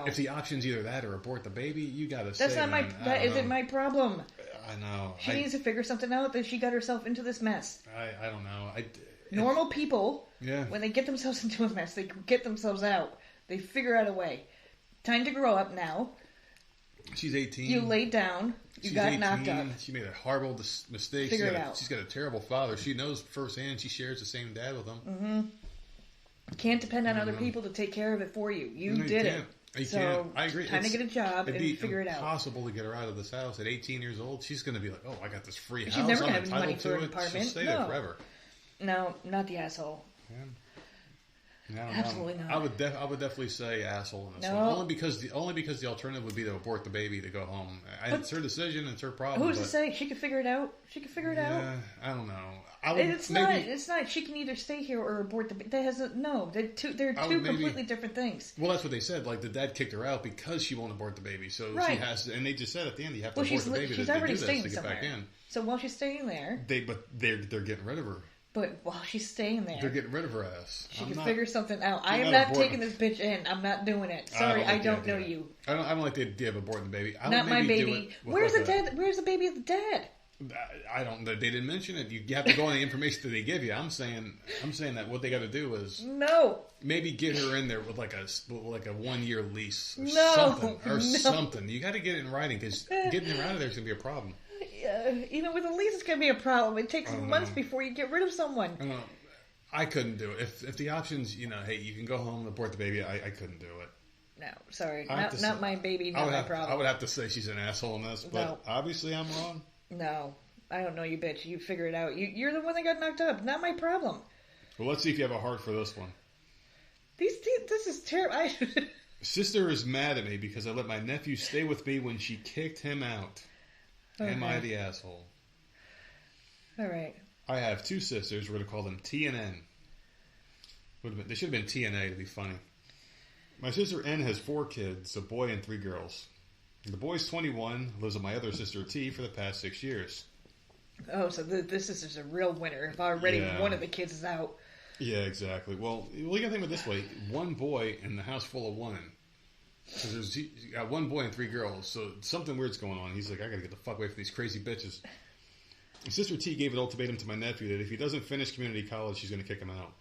If the option's either that or abort the baby, you got to stay. That's not my... That isn't my problem. I know. She needs to figure something out that she got herself into this mess. I don't know. Normal people, when they get themselves into a mess, they get themselves out. They figure out a way. Time to grow up now. She's 18. You laid down. You got 18, knocked up. She made a horrible mistake. Figure it out. She's got a terrible father. She knows firsthand. She shares the same dad with him. Mm-hmm. You can't depend on other people to take care of it for you. You did it. You can't. I agree. Time to get a job and figure it out. It'd be impossible to get her out of this house at 18 years old. She's going to be like, oh, I got this free house. She's never going to have money for an apartment. She'll stay there forever. No, not the asshole. Yeah. No, absolutely not. I would definitely say asshole in this one. Only because the alternative would be to abort the baby to go home. It's her decision. It's her problem. Who's to say she could figure it out? Yeah, I don't know. It's not. She can either stay here or abort the baby. They're two completely different things. Well, that's what they said. Like the dad kicked her out because she won't abort the baby. So she has to, and they just said at the end you have to abort the baby she's to already do this staying to get somewhere. back in. So while she's staying there, they're getting rid of her. But while she's staying there, they're getting rid of her ass. She can figure something out. I am not taking this bitch in. I'm not doing it. Sorry, I don't know you. I don't like the idea of aborting the baby. Not my baby. Where's the dad? Where's the baby of the dad? I don't. They didn't mention it. You have to go on the information that they give you. I'm saying that what they got to do is maybe get her in there with like a 1 year lease or something. You got to get it in writing because getting her out of there is gonna be a problem. Even with a lease, it's going to be a problem. It takes months before you get rid of someone. I couldn't do it. If the options, hey, you can go home and abort the baby, I couldn't do it. No, sorry. Not my baby, not my problem. I would have to say she's an asshole in this, but obviously I'm wrong. No, I don't know you, bitch. You figure it out. You're the one that got knocked up. Not my problem. Well, let's see if you have a heart for this one. This is terrible. Sister is mad at me because I let my nephew stay with me when she kicked him out. Okay. Am I the asshole? All right. I have two sisters. We're going to call them T and N. They should have been T and A to be funny. My sister N has 4 kids, a boy and 3 girls. The boy's 21, lives with my other sister T for the past 6 years. Oh, so this is a real winner. If already one of the kids is out. Yeah, exactly. Well, you got to think of it this way. 1 boy in the house full of women. So there's got 1 boy and 3 girls, so something weird's going on. He's like, I gotta get the fuck away from these crazy bitches. Sister T gave an ultimatum to my nephew that if he doesn't finish community college, she's gonna kick him out.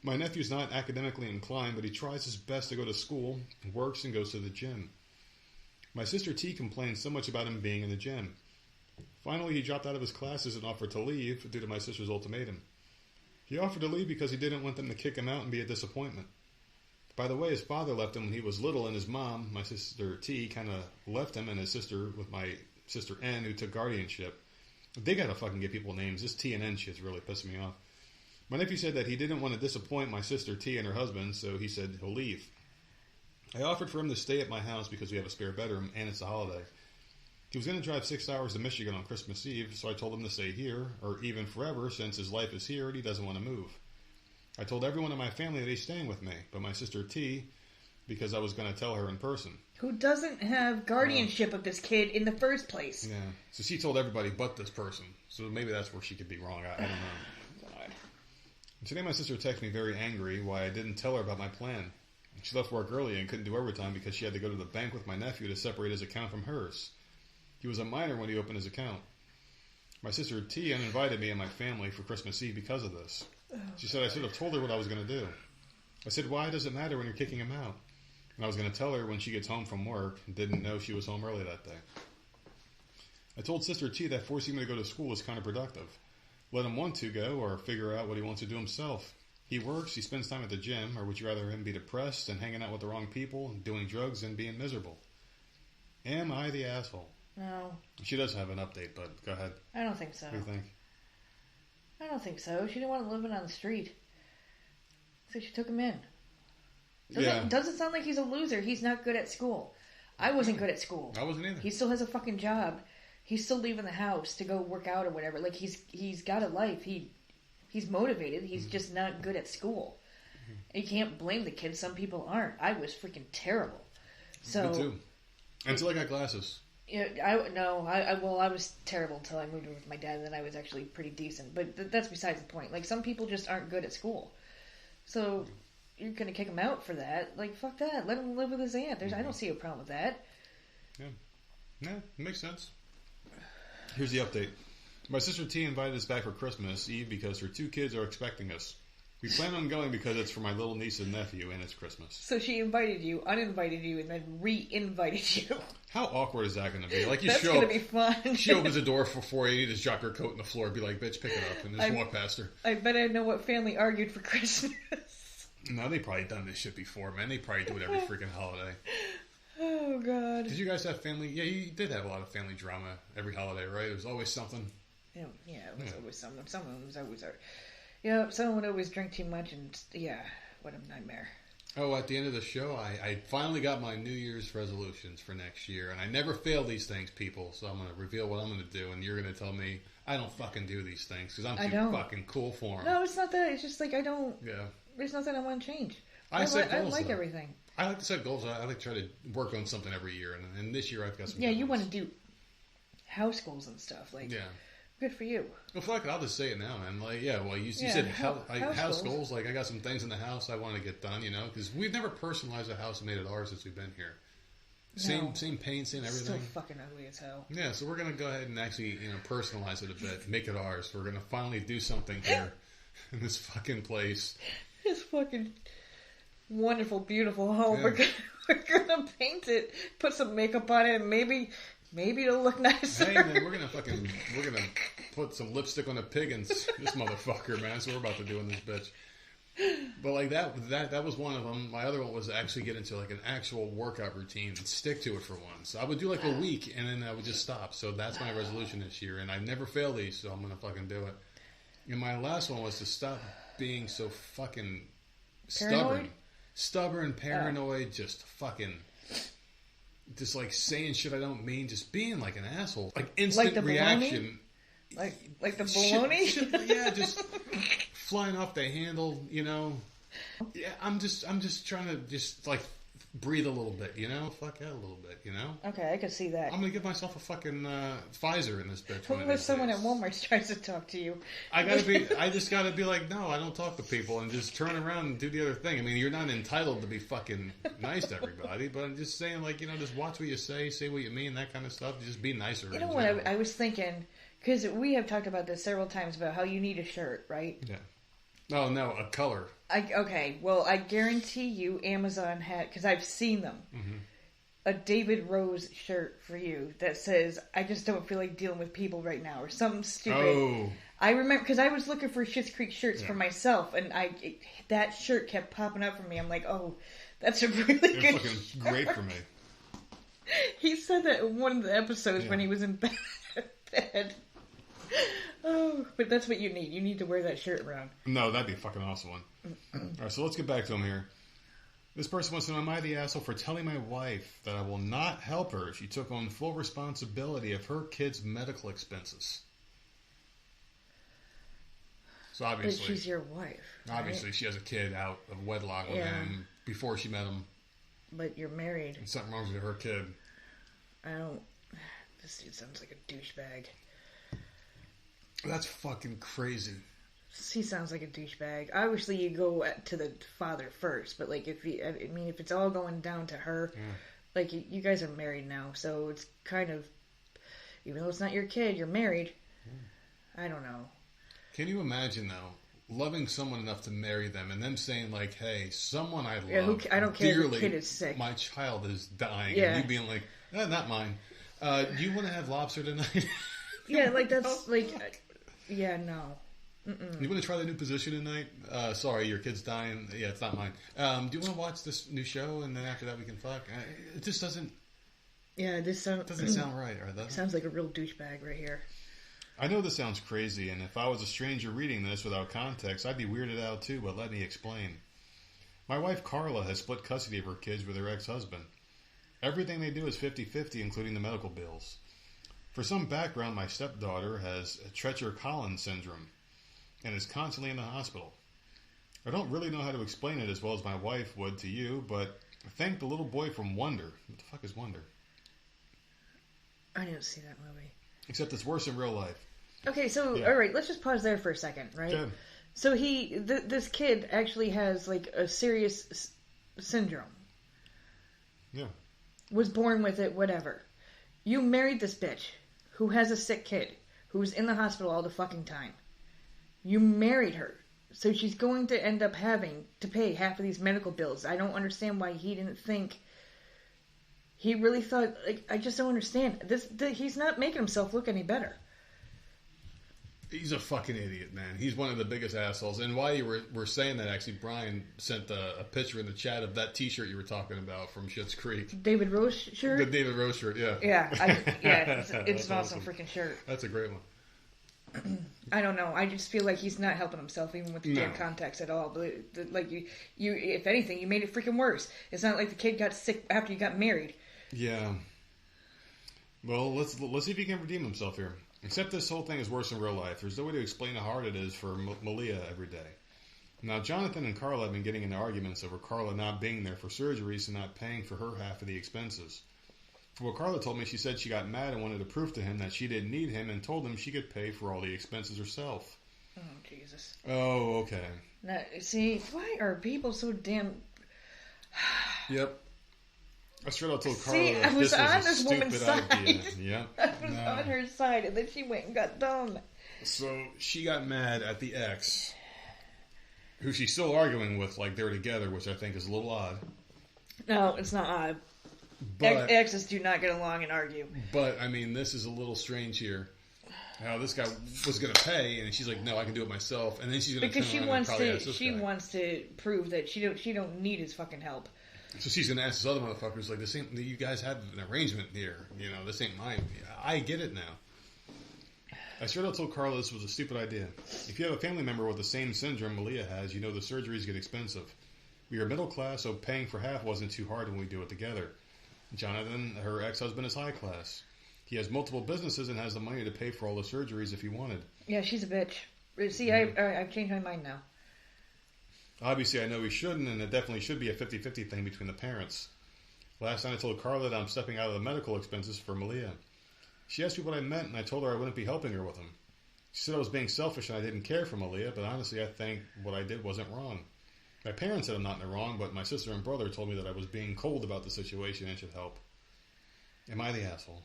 My nephew's not academically inclined, but he tries his best to go to school, works, and goes to the gym. My sister T complains so much about him being in the gym. Finally, he dropped out of his classes and offered to leave due to my sister's ultimatum. He offered to leave because he didn't want them to kick him out and be a disappointment. By the way, his father left him when he was little, and his mom, my sister T, kind of left him and his sister with my sister N, who took guardianship. They gotta fucking give people names. This T and N shit's really pissing me off. My nephew said that he didn't want to disappoint my sister T and her husband, so he said he'll leave. I offered for him to stay at my house because we have a spare bedroom, and it's a holiday. He was going to drive 6 hours to Michigan on Christmas Eve, so I told him to stay here, or even forever, since his life is here and he doesn't want to move. I told everyone in my family that he's staying with me, but my sister T, because I was going to tell her in person. Who doesn't have guardianship of this kid in the first place. Yeah, so she told everybody but this person. So maybe that's where she could be wrong. I don't know. God. Today my sister texted me very angry why I didn't tell her about my plan. She left work early and couldn't do overtime because she had to go to the bank with my nephew to separate his account from hers. He was a minor when he opened his account. My sister T uninvited me and my family for Christmas Eve because of this. She said I should have told her what I was going to do. I said, why does it matter when you're kicking him out? And I was going to tell her when she gets home from work and didn't know she was home early that day. I told Sister T that forcing me to go to school is counterproductive. Let him want to go or figure out what he wants to do himself. He works, he spends time at the gym, or would you rather him be depressed and hanging out with the wrong people and doing drugs and being miserable? Am I the asshole? No. She does have an update, but go ahead. I don't think so. What do you think? I don't think so. She didn't want him living on the street. So she took him in. Doesn't sound like he's a loser. He's not good at school. I wasn't good at school. I wasn't either. He still has a fucking job. He's still leaving the house to go work out or whatever. Like, he's got a life. He's motivated. He's just not good at school. You can't blame the kid. Some people aren't. I was freaking terrible. So, me too. Until I got glasses. Yeah, I was terrible until I moved in with my dad, and then I was actually pretty decent. But that's besides the point. Like, some people just aren't good at school. So, you're going to kick him out for that? Like, fuck that. Let him live with his aunt. I don't see a problem with that. Yeah. Yeah, it makes sense. Here's the update. My sister T invited us back for Christmas Eve because her 2 kids are expecting us. We plan on going because it's for my little niece and nephew, and it's Christmas. So she invited you, uninvited you, and then re-invited you. How awkward is that going to be? Like, you That's going to be fun. She opens the door for you, you just drop your coat on the floor, be like, bitch, pick it up, and just walk past her. I bet I know what family argued for Christmas. No, they probably done this shit before, man. They probably do it every freaking holiday. Oh, God. Did you guys have family? Yeah, you did have a lot of family drama every holiday, right? There was always something. Yeah, it was always something. Someone was always... Yeah, someone would always drink too much, and yeah, what a nightmare. Oh, at the end of the show, I finally got my New Year's resolutions for next year, and I never fail these things, people, so I'm going to reveal what I'm going to do, and you're going to tell me I don't fucking do these things, because I'm too fucking cool for them. No, it's not that. It's just like I don't... Yeah. There's nothing I want to change. I like everything. I like to set goals. I like to try to work on something every year, and this year I've got some. Yeah, you want to do house goals and stuff, like. Yeah. Good for you. Well, fuck it, I'll just say it now, man. Like, yeah, well, you said house goals. Like, I got some things in the house I want to get done, you know, because we've never personalized a house and made it ours since we've been here. Same paint, same everything. Still fucking ugly as hell. Yeah, so we're gonna go ahead and actually, personalize it a bit, make it ours. We're gonna finally do something here in this fucking place. This fucking wonderful, beautiful home. Yeah. We're gonna paint it, put some makeup on it, and maybe it'll look nicer. Hey man, we're gonna put some lipstick on a pig and this motherfucker, man. That's what we're about to do in this bitch. But like that was one of them. My other one was to actually get into like an actual workout routine and stick to it for once. So I would do like a week and then I would just stop. So that's my resolution this year, and I never fail these, so I'm gonna fucking do it. And my last one was to stop being so fucking stubborn, paranoid, just fucking, just like saying shit I don't mean, just being like an asshole, like instant reaction, like the baloney. Shit, yeah, just flying off the handle, you know. Yeah, I'm just trying to just like breathe a little bit, you know, fuck out a little bit, you know. Okay, I can see that. I'm gonna give myself a fucking Pfizer in this bitch. Unless someone at Walmart tries to talk to you, I just gotta be like, no, I don't talk to people, and just turn around and do the other thing. I mean, you're not entitled to be fucking nice to everybody, but I'm just saying, like, just watch what you say what you mean, that kind of stuff. Just be nicer. You know what I was thinking, because we have talked about this several times about how you need a shirt, right? Yeah. Oh no, a color. Okay, well, I guarantee you Amazon had, because I've seen them, a David Rose shirt for you that says, I just don't feel like dealing with people right now, or something stupid. Oh. I remember, because I was looking for Schitt's Creek shirts for myself, and that shirt kept popping up for me. I'm like, oh, that's a really good shirt. It's fucking great for me. He said that in one of the episodes when he was in bed. Oh, but that's what you need. You need to wear that shirt around. No, that'd be a fucking awesome one. Alright, so let's get back to him here. This person wants to know, am I the asshole for telling my wife that I will not help her if she took on full responsibility of her kids' medical expenses? So obviously... But she's your wife, obviously, she has a kid out of wedlock with him before she met him. But you're married. And something wrong with her kid. This dude sounds like a douchebag. That's fucking crazy. He sounds like a douchebag. Obviously, you go to the father first, but like if it's all going down to her, like you guys are married now, so it's kind of, even though it's not your kid, you're married. I don't know. Can you imagine though, loving someone enough to marry them, and them saying like, "Hey, someone I love, I don't care dearly, if the kid is sick. My child is dying," and you being like, "Not mine. Do you want to have lobster tonight?" Yeah, like that's like, no. Mm-mm. You want to try the new position tonight? Sorry, your kid's dying. Yeah, it's not mine. Do you want to watch this new show, and then after that we can fuck? It just doesn't. Yeah, this doesn't sound right. Or does it? Sounds like a real douchebag right here. I know this sounds crazy, and if I was a stranger reading this without context, I'd be weirded out too, but let me explain. My wife Carla has split custody of her kids with her ex-husband. Everything they do is 50-50, including the medical bills. For some background, my stepdaughter has Treacher-Collins syndrome and is constantly in the hospital. I don't really know how to explain it as well as my wife would to you, but thank the little boy from Wonder. What the fuck is Wonder? I didn't see that movie. Except it's worse in real life. Okay, so, alright, let's just pause there for a second, right? Good. So this kid actually has, like, a serious syndrome. Yeah. Was born with it, whatever. You married this bitch who has a sick kid who's in the hospital all the fucking time. You married her. So she's going to end up having to pay half of these medical bills. I don't understand why he didn't think... He really thought... Like, I just don't understand. He's not making himself look any better. He's a fucking idiot, man. He's one of the biggest assholes. And while you were saying that, actually, Brian sent a picture in the chat of that T-shirt you were talking about from Schitt's Creek. David Rose shirt? The David Rose shirt, yeah. Yeah, it's an awesome freaking shirt. That's a great one. I don't know. I just feel like he's not helping himself, even with the damn context at all. But like you, if anything, you made it freaking worse. It's not like the kid got sick after you got married. Yeah. Well, let's see if he can redeem himself here. Except this whole thing is worse in real life. There's no way to explain how hard it is for Malia every day. Now, Jonathan and Carla have been getting into arguments over Carla not being there for surgeries and not paying for her half of the expenses. Well, Carla told me she said she got mad and wanted to prove to him that she didn't need him and told him she could pay for all the expenses herself. Oh, Jesus. Oh, okay. Now, see, why are people so damn... Yep. I straight out told Carla I was on this woman's side. Yep. I was on her side, and then she went and got dumb. So she got mad at the ex, who she's still arguing with like they're together, which I think is a little odd. No, it's not odd. But exes do not get along and argue. But, I mean, this is a little strange here. How this guy was going to pay, and she's like, no, I can do it myself. And then she's going to turn around and probably ask this guy. She wants to prove that she don't need his fucking help. So she's going to ask this other motherfuckers, like, this ain't, you guys have an arrangement here. You know, this ain't mine. I get it now. I straight out told Carla this was a stupid idea. If you have a family member with the same syndrome Malia has, you know the surgeries get expensive. We are middle class, so paying for half wasn't too hard when we do it together. Jonathan, her ex-husband, is high class. He has multiple businesses and has the money to pay for all the surgeries if he wanted. Yeah, she's a bitch. See, I've changed my mind now. Obviously, I know he shouldn't, and it definitely should be a 50-50 thing between the parents. Last night I told Carla that I'm stepping out of the medical expenses for Malia. She asked me what I meant, and I told her I wouldn't be helping her with them. She said I was being selfish and I didn't care for Malia, but honestly, I think what I did wasn't wrong. My parents said I'm not in the wrong, but my sister and brother told me that I was being cold about the situation and should help. Am I the asshole?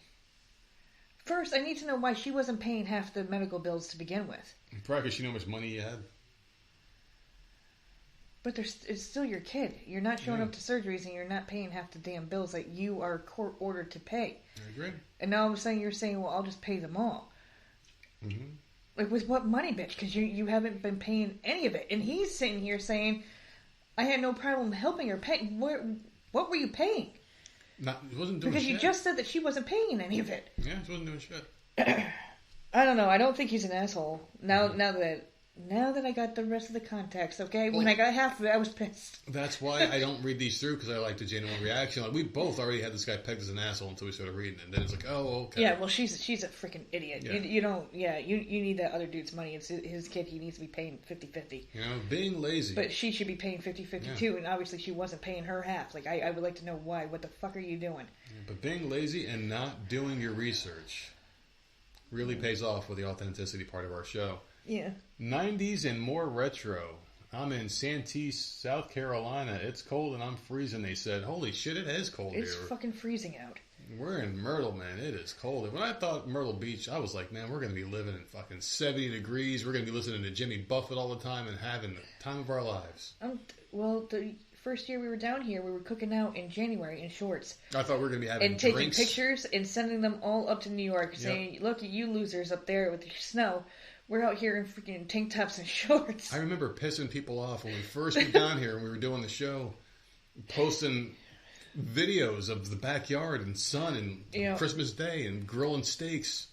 First, I need to know why she wasn't paying half the medical bills to begin with. Probably because she knew how much money you had. But it's still your kid. You're not showing up to surgeries and you're not paying half the damn bills that you are court ordered to pay. I agree. And now all of a sudden you're saying, well, I'll just pay them all. Mm-hmm. Like, with what money, bitch? Because you haven't been paying any of it. And he's sitting here saying... I had no problem helping her pay. What were you paying? He wasn't doing because shit. You just said that she wasn't paying any of it. Yeah, she wasn't doing shit. I don't know. I don't think he's an asshole. Now that I got the rest of the context, okay? When I got half of it, I was pissed. That's why I don't read these through, because I like the genuine reaction. Like, we both already had this guy pegged as an asshole until we started reading it. And then it's like, oh, okay. Yeah, well, she's a freaking idiot. Yeah. You need that other dude's money. It's his kid. He needs to be paying 50-50. You know, being lazy. But she should be paying 50-50 too, and obviously she wasn't paying her half. Like, I would like to know why. What the fuck are you doing? Yeah, but being lazy and not doing your research really pays off with the authenticity part of our show. Yeah. 90s and more retro. I'm in Santee, South Carolina. It's cold and I'm freezing, they said. Holy shit, it is cold here. It's fucking freezing out. We're in Myrtle, man. It is cold. When I thought Myrtle Beach, I was like, man, we're going to be living in fucking 70 degrees. We're going to be listening to Jimmy Buffett all the time and having the time of our lives. Well, the first year we were down here, we were cooking out in January in shorts. I thought we were going to be having and drinks. Taking pictures and sending them all up to New York saying, look at you losers up there with your snow. We're out here in freaking tank tops and shorts. I remember pissing people off when we first went down here and we were doing the show, posting videos of the backyard and sun and Christmas Day and grilling steaks.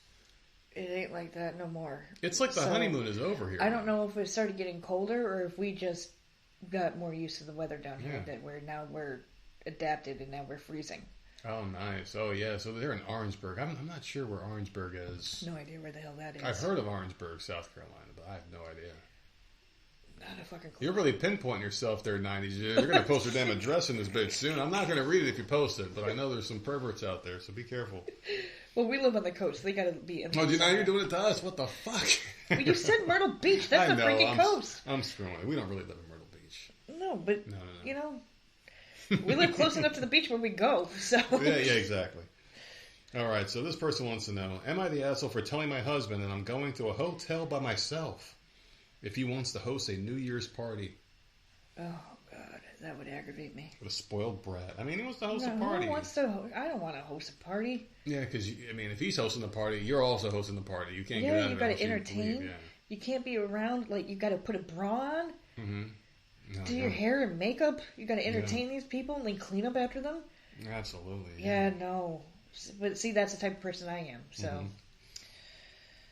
It ain't like that no more. It's like the honeymoon is over here. I don't know if it started getting colder or if we just got more used to the weather down here that we're adapted and now we're freezing. Oh, nice. Oh, yeah. So they're in Orangeburg. I'm not sure where Orangeburg is. No idea where the hell that is. I've heard of Orangeburg, South Carolina, but I have no idea. Not a fucking clue. You're really pinpointing yourself there, 90s. You're going to post your damn address in this bitch soon. I'm not going to read it if you post it, but I know there's some perverts out there, so be careful. Well, we live on the coast. They got to be in. Oh, now you're doing it to us. What the fuck? Well, you said Myrtle Beach. That's the freaking coast. I'm screwing it. We don't really live in Myrtle Beach. No, but, you know, we live close enough to the beach where we go, so. Yeah, exactly. All right, so this person wants to know, am I the asshole for telling my husband that I'm going to a hotel by myself if he wants to host a New Year's party? Oh, God, that would aggravate me. What a spoiled brat. I mean, he wants to host a party. I don't want to host a party. Yeah, because, if he's hosting the party, you're also hosting the party. You can't get out of it. You got to entertain. You can't be around, like, you got to put a bra on. Mm-hmm. Do your hair and makeup. You got to entertain these people and then clean up after them. Absolutely. Yeah, no. But see, that's the type of person I am. So,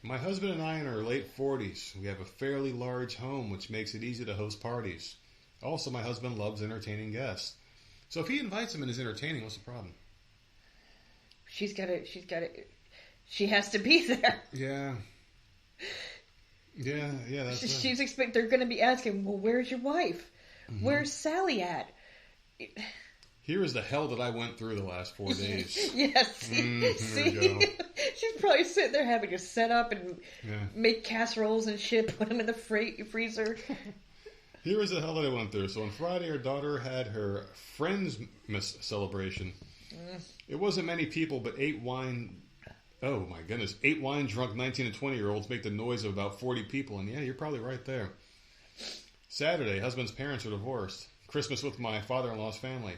my husband and I are in our late 40s. We have a fairly large home, which makes it easy to host parties. Also, my husband loves entertaining guests. So if he invites them and is entertaining, what's the problem? She has to be there. Yeah. Yeah, that's right. They're going to be asking, well, where's your wife? Where's Sally at? Here is the hell that I went through the last 4 days. Yes. See? She's probably sitting there having to set up and make casseroles and shit, put them in the freezer. Here is the hell that I went through. So on Friday, our daughter had her Friendsmas celebration. It wasn't many people, but 8 wine drunk 19 and 20-year-olds make the noise of about 40 people. And yeah, you're probably right there. Saturday, husband's parents are divorced. Christmas with my father-in-law's family.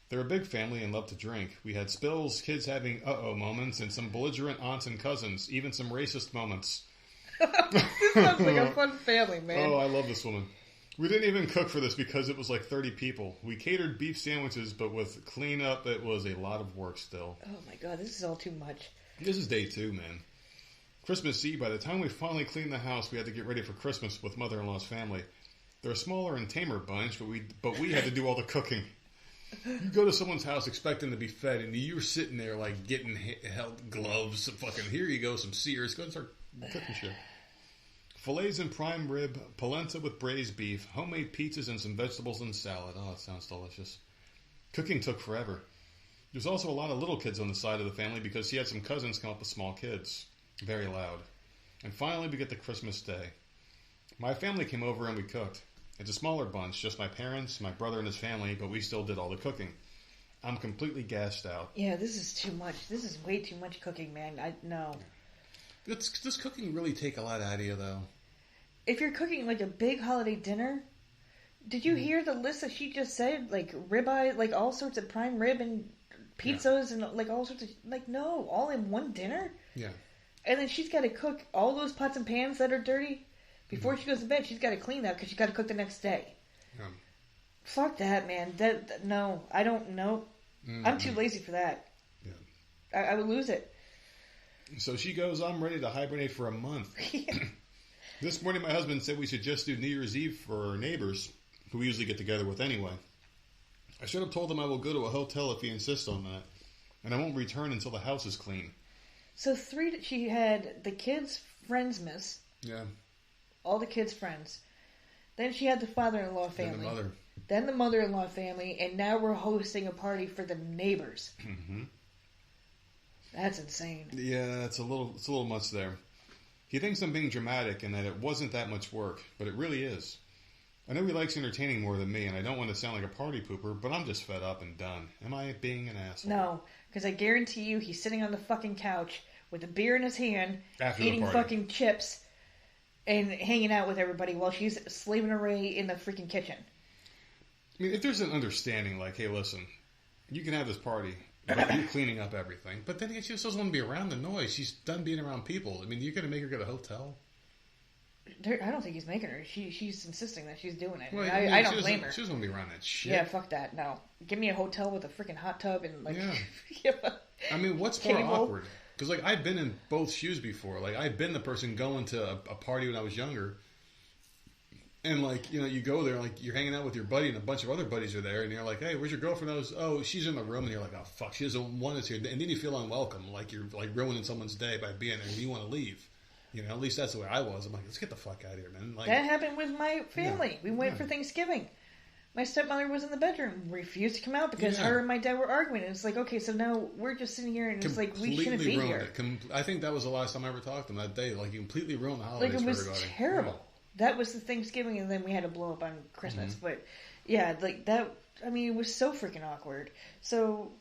They're a big family and love to drink. We had spills, kids having uh-oh moments, and some belligerent aunts and cousins, even some racist moments. This sounds like a fun family, man. Oh, I love this woman. We didn't even cook for this because it was like 30 people. We catered beef sandwiches, but with cleanup, it was a lot of work still. Oh my God, this is all too much. This is day 2, man. Christmas Eve, by the time we finally cleaned the house, we had to get ready for Christmas with mother-in-law's family. They're a smaller and tamer bunch, but we had to do all the cooking. You go to someone's house expecting to be fed, and you're sitting there like getting held gloves. Fucking here you go, some Sears. Go and start cooking shit. Fillets and prime rib, polenta with braised beef, homemade pizzas, and some vegetables and salad. Oh, it sounds delicious. Cooking took forever. There's also a lot of little kids on the side of the family because he had some cousins come up with small kids. Very loud. And finally, we get to Christmas Day. My family came over and we cooked. It's a smaller bunch, just my parents, my brother and his family, but we still did all the cooking. I'm completely gassed out. Yeah, this is too much. This is way too much cooking, man. No. Does cooking really take a lot out of you, though? If you're cooking like a big holiday dinner, did you hear the list that she just said? Like ribeye, like all sorts of prime rib and pizzas and like all sorts of... Like, no, all in one dinner? Yeah. And then she's got to cook all those pots and pans that are dirty. Before she goes to bed, she's got to clean that because she's got to cook the next day. Fuck that, man. No, I don't know. I'm too lazy for that. Yeah. I would lose it. So she goes, I'm ready to hibernate for a month. This morning my husband said we should just do New Year's Eve for our neighbors, who we usually get together with anyway. I should have told him I will go to a hotel if he insists on that. And I won't return until the house is clean. So she had the kids' Friendsmas. Yeah. All the kids' friends. Then she had the father-in-law family. Then the mother. Then the mother-in-law family. And now we're hosting a party for the neighbors. Mm-hmm. That's insane. Yeah, it's a little much there. He thinks I'm being dramatic and that it wasn't that much work, but it really is. I know he likes entertaining more than me, and I don't want to sound like a party pooper, but I'm just fed up and done. Am I being an asshole? No, because I guarantee you he's sitting on the fucking couch with a beer in his hand, After eating fucking chips, and hanging out with everybody while she's slaving away in the freaking kitchen. I mean, if there's an understanding, like, hey, listen, you can have this party, but you're cleaning up everything. But then she just doesn't want to be around the noise. She's done being around people. I mean, you're going to make her go to a hotel? I don't think he's making her. She's insisting that she's doing it. Well, I don't blame her. She doesn't want to be around that shit. Yeah, fuck that. No. Give me a hotel with a freaking hot tub and, like... Yeah. I mean, what's more awkward? Because, like, I've been in both shoes before. Like, I've been the person going to a party when I was younger. And, like, you know, you go there, like, you're hanging out with your buddy and a bunch of other buddies are there. And you're like, hey, where's your girlfriend? Oh, she's in the room. And you're like, oh, fuck, she doesn't want us here. And then you feel unwelcome. Like, you're, like, ruining someone's day by being there and you want to leave. You know, at least that's the way I was. I'm like, let's get the fuck out of here, man. Like, that happened with my family. Yeah, we went for Thanksgiving. My stepmother was in the bedroom, refused to come out because her and my dad were arguing. And it's like, okay, so now we're just sitting here, and it's like, we shouldn't be here. I think that was the last time I ever talked to them that day. Like, you completely ruined the holidays for everybody. Like, it was terrible. Yeah. That was the Thanksgiving, and then we had to blow up on Christmas. Mm-hmm. But, yeah, like, that, I mean, it was so freaking awkward. So...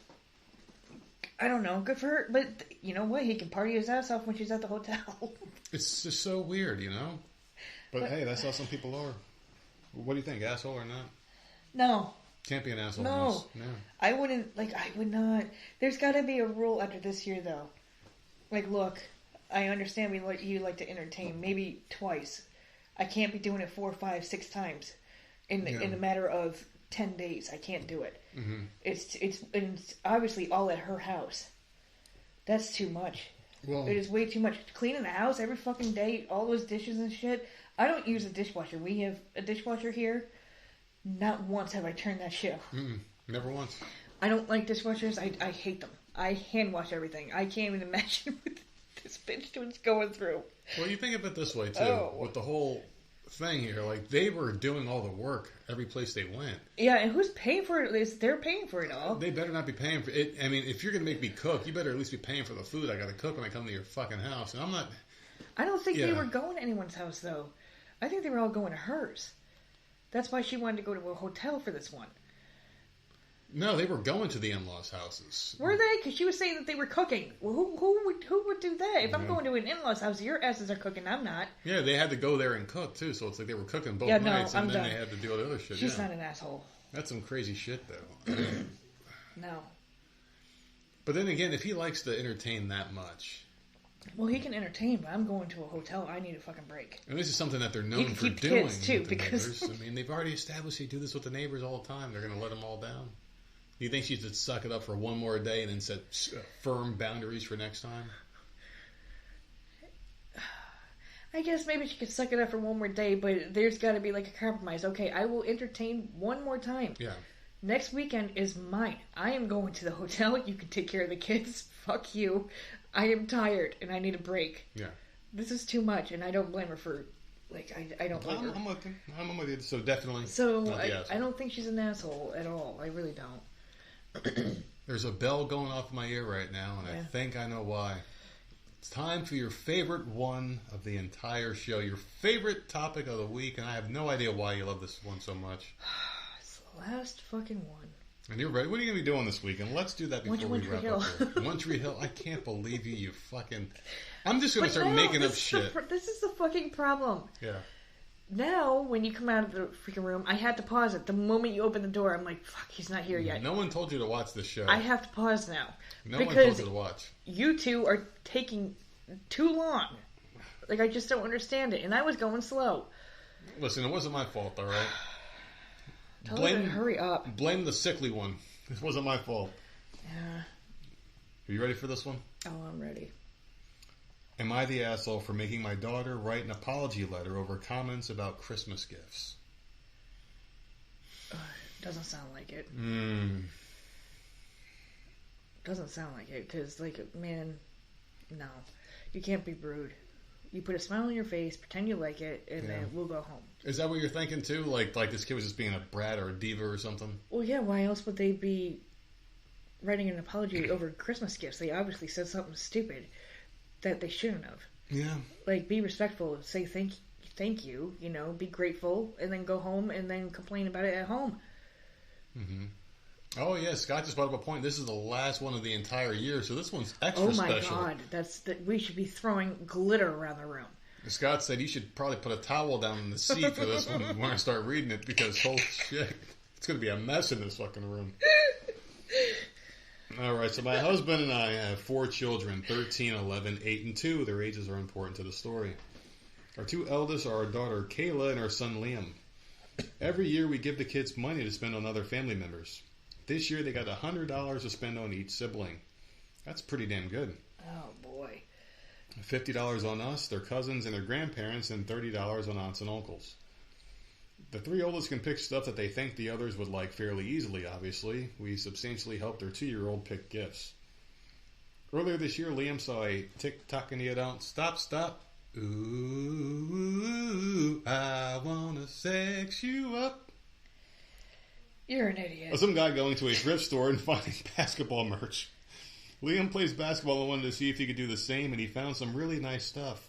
I don't know. Good for her. But you know what? He can party his ass off when she's at the hotel. It's just so weird, you know? But hey, that's how some people are. What do you think? Asshole or not? No. Can't be an asshole. No. I wouldn't, I would not. There's got to be a rule after this year, though. Like, look, I understand you like to entertain. Maybe twice. I can't be doing it 4, 5, 6 times in a matter of 10 days. I can't do it. Mm-hmm. It's obviously all at her house. That's too much. Well, it is way too much. Cleaning the house every fucking day, all those dishes and shit. I don't use a dishwasher. We have a dishwasher here. Not once have I turned that shit off. Never once. I don't like dishwashers. I hate them. I hand wash everything. I can't even imagine what this bitch was going through. Well, you think of it this way too. With the whole thing here, like, they were doing all the work every place they went. Yeah, and who's paying for it? They're paying for it all. They better not be paying for it. I mean, if you're going to make me cook, you better at least be paying for the food I got to cook when I come to your fucking house. And I'm not... I don't think they were going to anyone's house, though. I think they were all going to hers. That's why she wanted to go to a hotel for this one. No, they were going to the in-laws' houses. Were they? Because she was saying that they were cooking. Well, who would do that? If I'm going to an in-laws' house, your asses are cooking. I'm not. Yeah, they had to go there and cook too. So it's like they were cooking both nights, and then they had to do all the other shit. She's not an asshole. That's some crazy shit, though. No. But then again, if he likes to entertain that much, well, he can entertain. But I'm going to a hotel. I need a fucking break. And this is something that they're known for doing with the neighbors. I mean, they've already established they do this with the neighbors all the time. They're going to let them all down. Do you think she should suck it up for one more day and then set firm boundaries for next time? I guess maybe she could suck it up for one more day, but there's got to be like a compromise. Okay, I will entertain one more time. Yeah. Next weekend is mine. I am going to the hotel. You can take care of the kids. Fuck you. I am tired and I need a break. Yeah. This is too much, and I don't blame her for... Like, I don't blame her. I'm with you. So definitely... So, I don't think she's an asshole at all. I really don't. There's a bell going off in my ear right now, and I think I know why. It's time for your favorite one of the entire show, your favorite topic of the week, and I have no idea why you love this one so much. It's the last fucking one. And you're ready. What are you going to be doing this weekend? Let's do that before we wrap up here. One Tree Hill. I can't believe you fucking... I'm just going to start making up shit. This is the fucking problem. Yeah. Now, when you come out of the freaking room, I had to pause it. The moment you open the door, I'm like, fuck, he's not here yet. No one told you to watch this show. I have to pause now. No one told you to watch. You two are taking too long. Like, I just don't understand it. And I was going slow. Listen, it wasn't my fault, all right? Tell her to hurry up. Blame the sickly one. It wasn't my fault. Yeah. Are you ready for this one? Oh, I'm ready. Am I the asshole for making my daughter write an apology letter over comments about Christmas gifts? Doesn't sound like it. Doesn't sound like it, because, like, man, no. You can't be rude. You put a smile on your face, pretend you like it, and then we'll go home. Is that what you're thinking, too? Like this kid was just being a brat or a diva or something? Well, yeah, why else would they be writing an apology over Christmas gifts? They obviously said something stupid that they shouldn't have. Yeah. Like, be respectful. Say thank you, you know, be grateful, and then go home and then complain about it at home. Mm-hmm. Oh, yeah, Scott just brought up a point. This is the last one of the entire year, so this one's extra special. Oh, my God. We should be throwing glitter around the room. Scott said you should probably put a towel down in the seat for this one when I start reading it, because holy shit, it's going to be a mess in this fucking room. All right, so my husband and I have 4 children, 13, 11, 8, and 2. Their ages are important to the story. Our 2 eldest are our daughter Kayla and our son Liam. Every year we give the kids money to spend on other family members. This year they got $100 to spend on each sibling. That's pretty damn good. Oh, boy. $50 on us, their cousins, and their grandparents, and $30 on aunts and uncles. The 3 oldest can pick stuff that they think the others would like fairly easily, obviously. We substantially helped their 2-year-old pick gifts. Earlier this year, Liam saw a tick-tock and you don't stop. Ooh, I wanna sex you up. You're an idiot. Some guy going to a thrift store and finding basketball merch. Liam plays basketball and wanted to see if he could do the same, and he found some really nice stuff.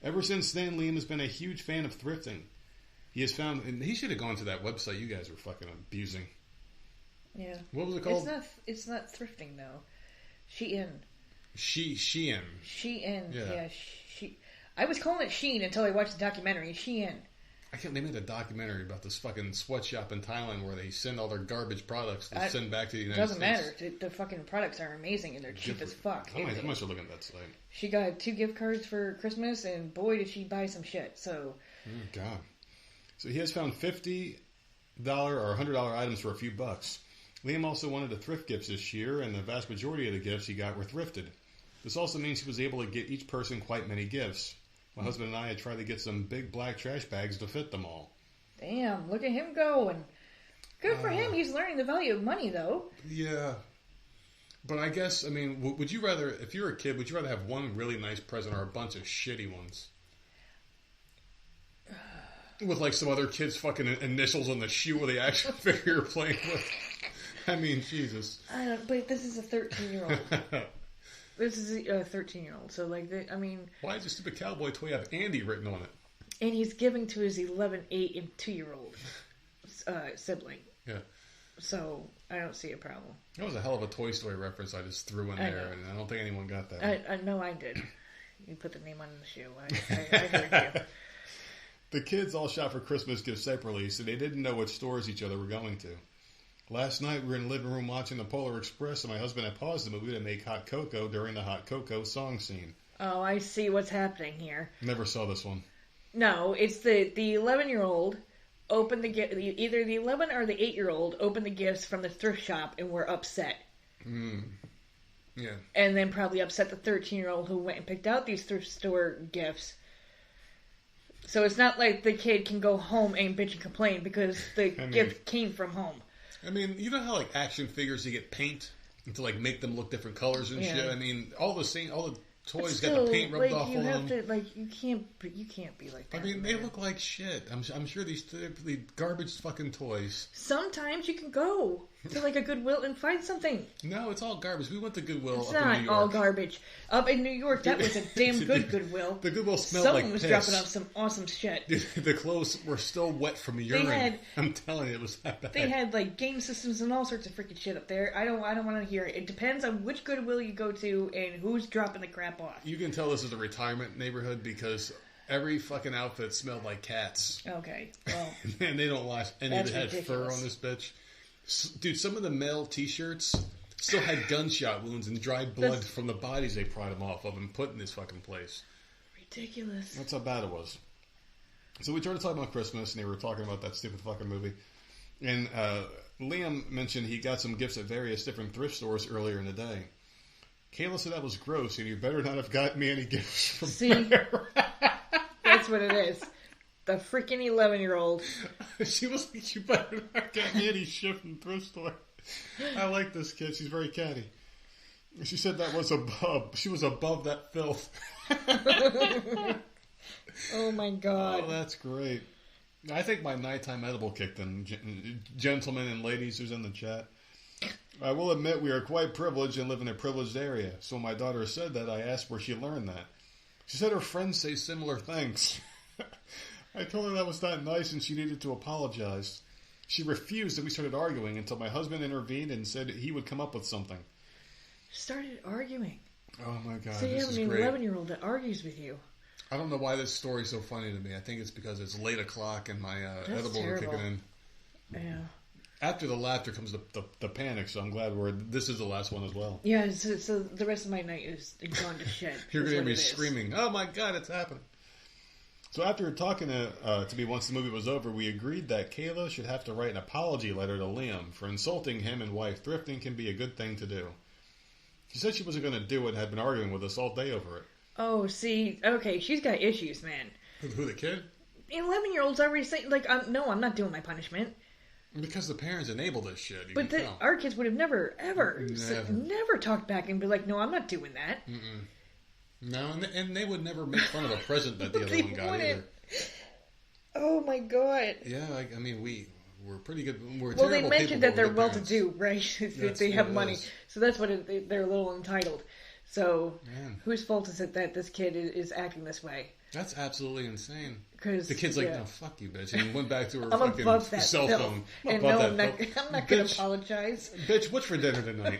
Ever since then, Liam has been a huge fan of thrifting. He has found, and he should have gone to that website you guys were fucking abusing. Yeah. What was it called? It's not thrifting though. Shein. Shein. Yeah. I was calling it Shein until I watched the documentary. Shein. They made a documentary about this fucking sweatshop in Thailand where they send all their garbage products to send back to the United States. Doesn't matter. The fucking products are amazing and they're cheap as fuck. I might have look at that site. She got 2 gift cards for Christmas, and boy, did she buy some shit. So. Oh, God. So he has found $50 or $100 items for a few bucks. Liam also wanted to thrift gifts this year, and the vast majority of the gifts he got were thrifted. This also means he was able to get each person quite many gifts. My husband and I had tried to get some big black trash bags to fit them all. Damn, look at him going. Good for him. He's learning the value of money, though. Yeah. But I guess, I mean, would you rather, if you're a kid, would you rather have one really nice present or a bunch of shitty ones? With like some other kid's fucking initials on the shoe of the action figure you're playing with. I mean, Jesus. I don't, but this is a 13-year-old. This is a 13-year-old, so like, why does the stupid cowboy toy have Andy written on it? And he's giving to his 11, 8, and 2-year-old sibling. Yeah. So, I don't see a problem. That was a hell of a Toy Story reference I just threw in there, and I don't think anyone got that. I know I did. You put the name on the shoe. I heard you. The kids all shop for Christmas gifts separately, so they didn't know which stores each other were going to. Last night, we were in the living room watching the Polar Express, and my husband had paused the movie to make hot cocoa during the hot cocoa song scene. Oh, I see what's happening here. Never saw this one. No, it's the 11-year-old opened the gift. Either the 11 or the 8-year-old opened the gifts from the thrift shop and were upset. Yeah. And then probably upset the 13-year-old who went and picked out these thrift store gifts. So it's not like the kid can go home and bitch and complain because the gift came from home. I mean, you know how like action figures, you get paint to like make them look different colors and shit. I mean, all the toys got the paint rubbed off on them. You can't be like that. I mean, they look like shit. I'm sure these garbage fucking toys. Sometimes you can go to like a Goodwill and find something. No, it's all garbage. We went to Goodwill it's up in New York. It's not all garbage. Up in New York, that was a damn good Goodwill. The Goodwill smelled Someone like was piss. dropping off some awesome shit. The clothes were still wet from urine. I'm telling you, it was that bad. They had like game systems and all sorts of freaking shit up there. I don't want to hear it. It depends on which Goodwill you go to and who's dropping the crap off. You can tell this is a retirement neighborhood because every fucking outfit smelled like cats. Okay, well. And they don't wash any of it had ridiculous. fur on this bitch. Dude, some of the male t-shirts still had gunshot wounds and dried blood from the bodies they pried them off of and put in this fucking place. Ridiculous. That's how bad it was. So we started talking about Christmas, and they were talking about that stupid fucking movie. And Liam mentioned he got some gifts at various different thrift stores earlier in the day. Kayla said that was gross, and you better not have got me any gifts from there. That's what it is. The freaking 11-year-old. She was like, you better not get me any shit from the thrift store. I like this kid. She's very catty. She said that was above. She was above that filth. Oh, my God. Oh, that's great. I think my nighttime edible kicked in. Gentlemen and ladies who's in the chat. I will admit we are quite privileged and live in a privileged area. So when my daughter said that, I asked where she learned that. She said her friends say similar things. I told her that was not nice and she needed to apologize. She refused and we started arguing until my husband intervened and said he would come up with something. Started arguing? Oh my God, so you have an 11-year-old that argues with you. I don't know why this story's so funny to me. I think it's because it's late o'clock and my edible are kicking in. Yeah. After the laughter comes the panic, so I'm glad this is the last one as well. Yeah, so the rest of my night is gone to shit. You're going to be screaming, oh my God, it's happening. So after talking to me once the movie was over, we agreed that Kayla should have to write an apology letter to Liam for insulting him and wife. Thrifting can be a good thing to do. She said she wasn't going to do it and had been arguing with us all day over it. Oh, see, okay, she's got issues, man. Who, the kid? The 11-year-old's already saying, like, no, I'm not doing my punishment. Because the parents enable this shit. But our kids would have never talked back and be like, no, I'm not doing that. Mm-mm. No, and they would never make fun of a present that the other one got either. Oh, my God. Yeah, I mean, we're pretty good. Well, they mentioned that they're well-to-do, right? They have money. So that's what they're a little entitled. So whose fault is it that this kid is acting this way? That's absolutely insane. Because the kid's like, no, fuck you, bitch. And went back to her fucking cell phone. And no, I'm not going to apologize. Bitch, what's for dinner tonight?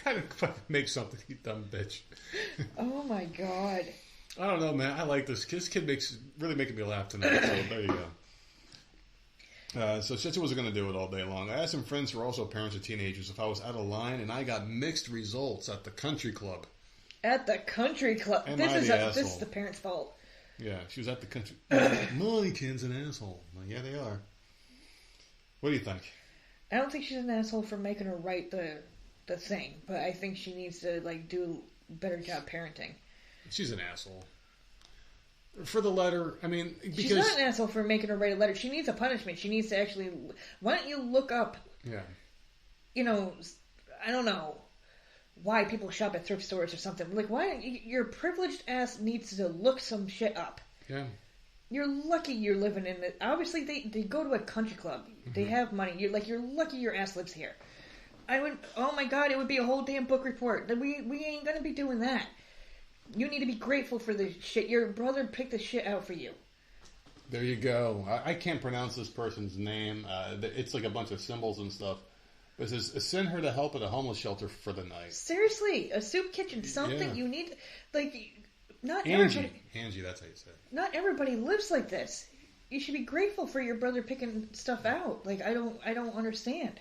Kind of fucking make something, you dumb bitch. Oh, my God. I don't know, man. I like this. This kid really making me laugh tonight. So there you go. So she wasn't going to do it all day long. I asked some friends who are also parents of teenagers if I was out of line, and I got mixed results at the country club. At the country club? This is the parents' fault. Yeah, she was at the country. My kid's an asshole. Like, yeah, they are. What do you think? I don't think she's an asshole for making her write the thing, but I think she needs to do a better job parenting. She's an asshole. For the letter, I mean, because... She's not an asshole for making her write a letter. She needs a punishment. She needs to actually... Why don't you look up... Yeah. I don't know why people shop at thrift stores or something. Like, why don't your privileged ass needs to look some shit up. Yeah. You're lucky you're living in it. Obviously, they go to a country club. Mm-hmm. They have money. You're lucky your ass lives here. Oh my God, it would be a whole damn book report. We ain't gonna be doing that. You need to be grateful for the shit. Your brother picked the shit out for you. There you go. I can't pronounce this person's name. It's like a bunch of symbols and stuff. It says, send her to help at a homeless shelter for the night. Seriously, a soup kitchen, something you need. Not Angie. everybody. Angie, that's how you say it. Not everybody lives like this. You should be grateful for your brother picking stuff out. Like, I don't understand.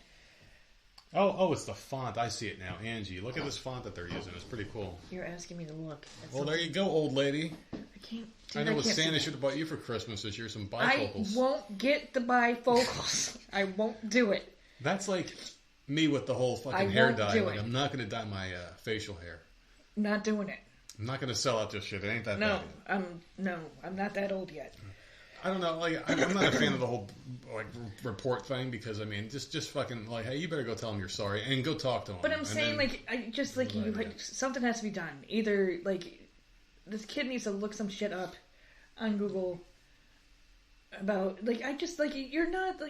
Oh, it's the font. I see it now. Angie, look at this font that they're using. It's pretty cool. You're asking me to look. There you go, old lady. I can't. I know what Santa should have bought you for Christmas this year. Some bifocals. I won't get the bifocals. I won't do it. That's like me with the whole fucking hair dye. Like, I'm not going to dye my facial hair. Not doing it. I'm not going to sell out this shit. It ain't that bad. I'm not that old yet. I don't know. Like, I'm not a fan of the whole report thing because I mean, just fucking hey, you better go tell him you're sorry and go talk to him. But I'm saying something has to be done. Either this kid needs to look some shit up on Google about you're not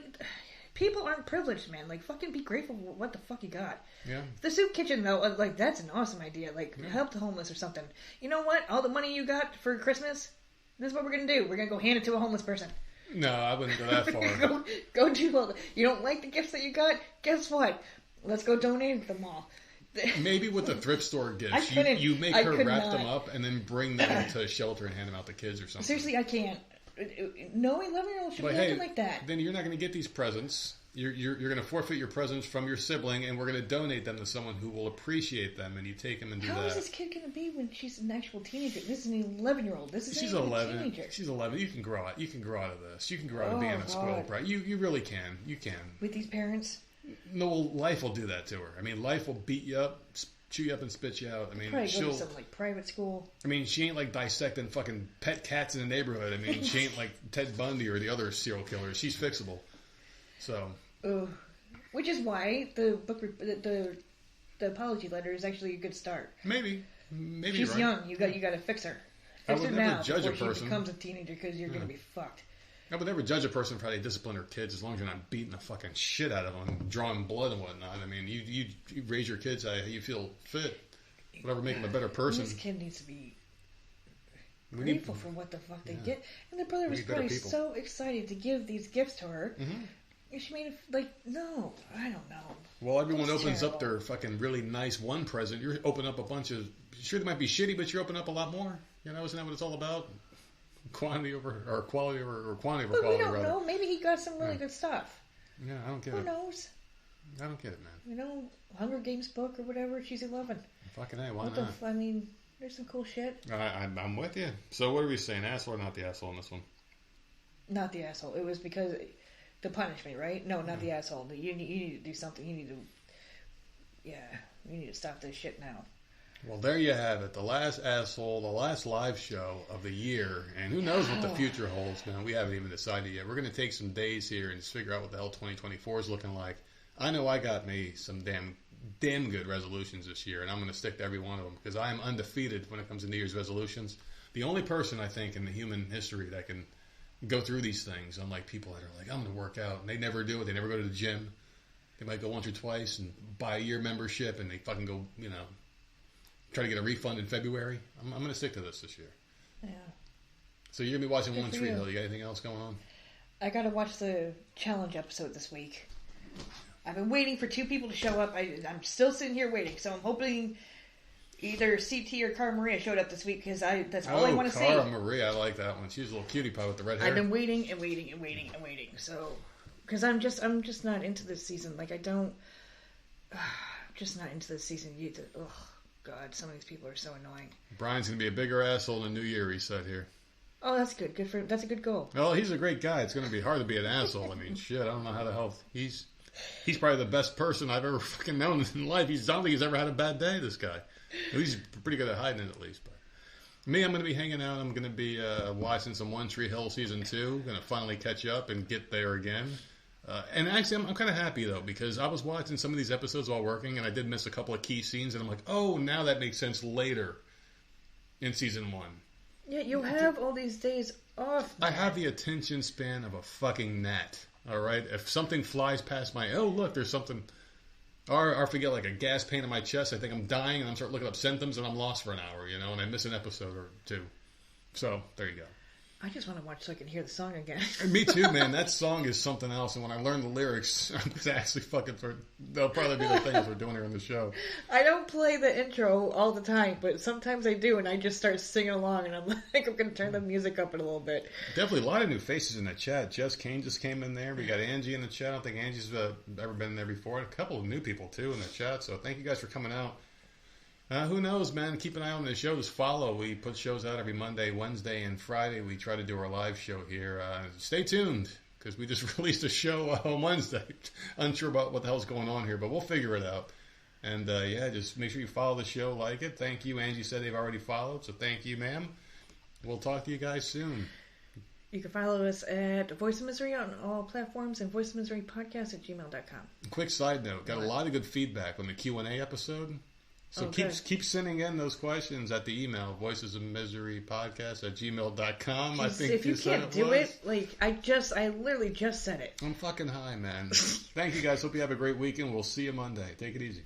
people aren't privileged, man. Fucking be grateful for what the fuck you got. Yeah. The soup kitchen, though, that's an awesome idea. Help the homeless or something. You know what? All the money you got for Christmas, this is what we're going to do. We're going to go hand it to a homeless person. No, I wouldn't go that far. go do all that. You don't like the gifts that you got? Guess what? Let's go donate them all. Maybe with the thrift store gifts, you make her wrap them up and then bring them to a shelter and hand them out to kids or something. Seriously, I can't. No 11-year-old should be acting like that. Then you're not going to get these presents. You're going to forfeit your presents from your sibling, and we're going to donate them to someone who will appreciate them, and you take them and do that. How is this kid going to be when she's an actual teenager? This is an 11-year-old. She's 11. Teenager. She's 11. You can grow out. You can grow out of this. You can grow out of being a spoiled brat. You really can. You can. With these parents? No, life will do that to her. I mean, life will beat you up, chew you up, and spit you out. I mean, probably go to some private school. I mean, she ain't dissecting fucking pet cats in the neighborhood. I mean, she ain't like Ted Bundy or the other serial killers. She's fixable. So. Which is why the the apology letter is actually a good start. Maybe she's right. young. You got to fix her. Fix her now before she becomes a teenager because you're going to be fucked. I would never judge a person for how they discipline their kids as long as you're not beating the fucking shit out of them, drawing blood and whatnot. I mean, you raise your kids how you feel fit, whatever, make them a better person. This kid needs to be grateful for what the fuck they get. And the brother was probably so excited to give these gifts to her. Mm-hmm. And she made it like, no, I don't know. Well, everyone opens up their fucking really nice one present. You're opening up a bunch of, sure they might be shitty, but you're opening up a lot more. You know, isn't that what it's all about? Quantity over, or quality over, or quantity over quality. But we don't know. Maybe he got some really good stuff. Yeah, I don't get it. Who knows? I don't get it, man. You know, Hunger Games book or whatever, she's 11. Fucking A, why not? I mean, there's some cool shit. I'm with you. So what are we saying, asshole or not the asshole in this one? Not the asshole. It was because the punishment, right? No, not the asshole. You need to do something. You need to stop this shit now. Well, there you have it. The last asshole, the last live show of the year. And who knows what the future holds, man. We haven't even decided yet. We're going to take some days here and just figure out what the hell 2024 is looking like. I know I got me some damn good resolutions this year, and I'm going to stick to every one of them because I am undefeated when it comes to New Year's resolutions. The only person, I think, in the human history that can go through these things, unlike people that are like, I'm going to work out, and they never do it. They never go to the gym. They might go once or twice and buy a year membership, and they fucking go, you know, try to get a refund in February. I'm going to stick to this year. Yeah. So you're going to be watching One Tree Hill. You got anything else going on? I got to watch the challenge episode this week. I've been waiting for 2 people to show up. I'm still sitting here waiting, so I'm hoping either CT or Cara Maria showed up this week because that's all I want to see. Cara Maria, I like that one. She's a little cutie pie with the red hair. I've been waiting and waiting and waiting and waiting. So, because I'm just not into this season. Like I'm just not into this season. Oh God, some of these people are so annoying. Brian's gonna be a bigger asshole in the new year. He said here. Oh, that's good. That's a good goal. Well, he's a great guy. It's gonna be hard to be an asshole. I mean, shit. I don't know how the hell He's probably the best person I've ever fucking known in life. I don't think he's ever had a bad day, this guy. He's pretty good at hiding it, at least. But me, I'm going to be hanging out. I'm going to be watching some One Tree Hill Season 2. Going to finally catch up and get there again. And actually, I'm kind of happy, though, because I was watching some of these episodes while working, and I did miss a couple of key scenes, and I'm like, oh, now that makes sense later in Season 1. Yeah, you have all these days off. I have the attention span of a fucking gnat. All right, if something flies past look, there's something, or I forget, like a gas pain in my chest, I think I'm dying, and I'm start looking up symptoms, and I'm lost for an hour, you know, and I miss an episode or 2. So, there you go. I just want to watch so I can hear the song again. Me too, man. That song is something else. And when I learn the lyrics, I'm actually they'll probably be the things we're doing here on the show. I don't play the intro all the time, but sometimes I do, and I just start singing along, and I'm like, I'm going to turn the music up a little bit. Definitely a lot of new faces in the chat. Jess Kane just came in there. We got Angie in the chat. I don't think Angie's ever been in there before. A couple of new people, too, in the chat. So thank you guys for coming out. Who knows, man? Keep an eye on the shows. Follow. We put shows out every Monday, Wednesday, and Friday. We try to do our live show here. Stay tuned, because we just released a show on Wednesday. Unsure about what the hell's going on here, but we'll figure it out. And, just make sure you follow the show, like it. Thank you. Angie said they've already followed, so thank you, ma'am. We'll talk to you guys soon. You can follow us at Voice of Misery on all platforms and voicesofmiserypodcast@gmail.com. Quick side note. Got a lot of good feedback on the Q&A episode. So keep sending in those questions at the email, voicesofmiserypodcast@gmail.com. I think if you can't do it, like I literally just said it. I'm fucking high, man. Thank you guys. Hope you have a great weekend. We'll see you Monday. Take it easy.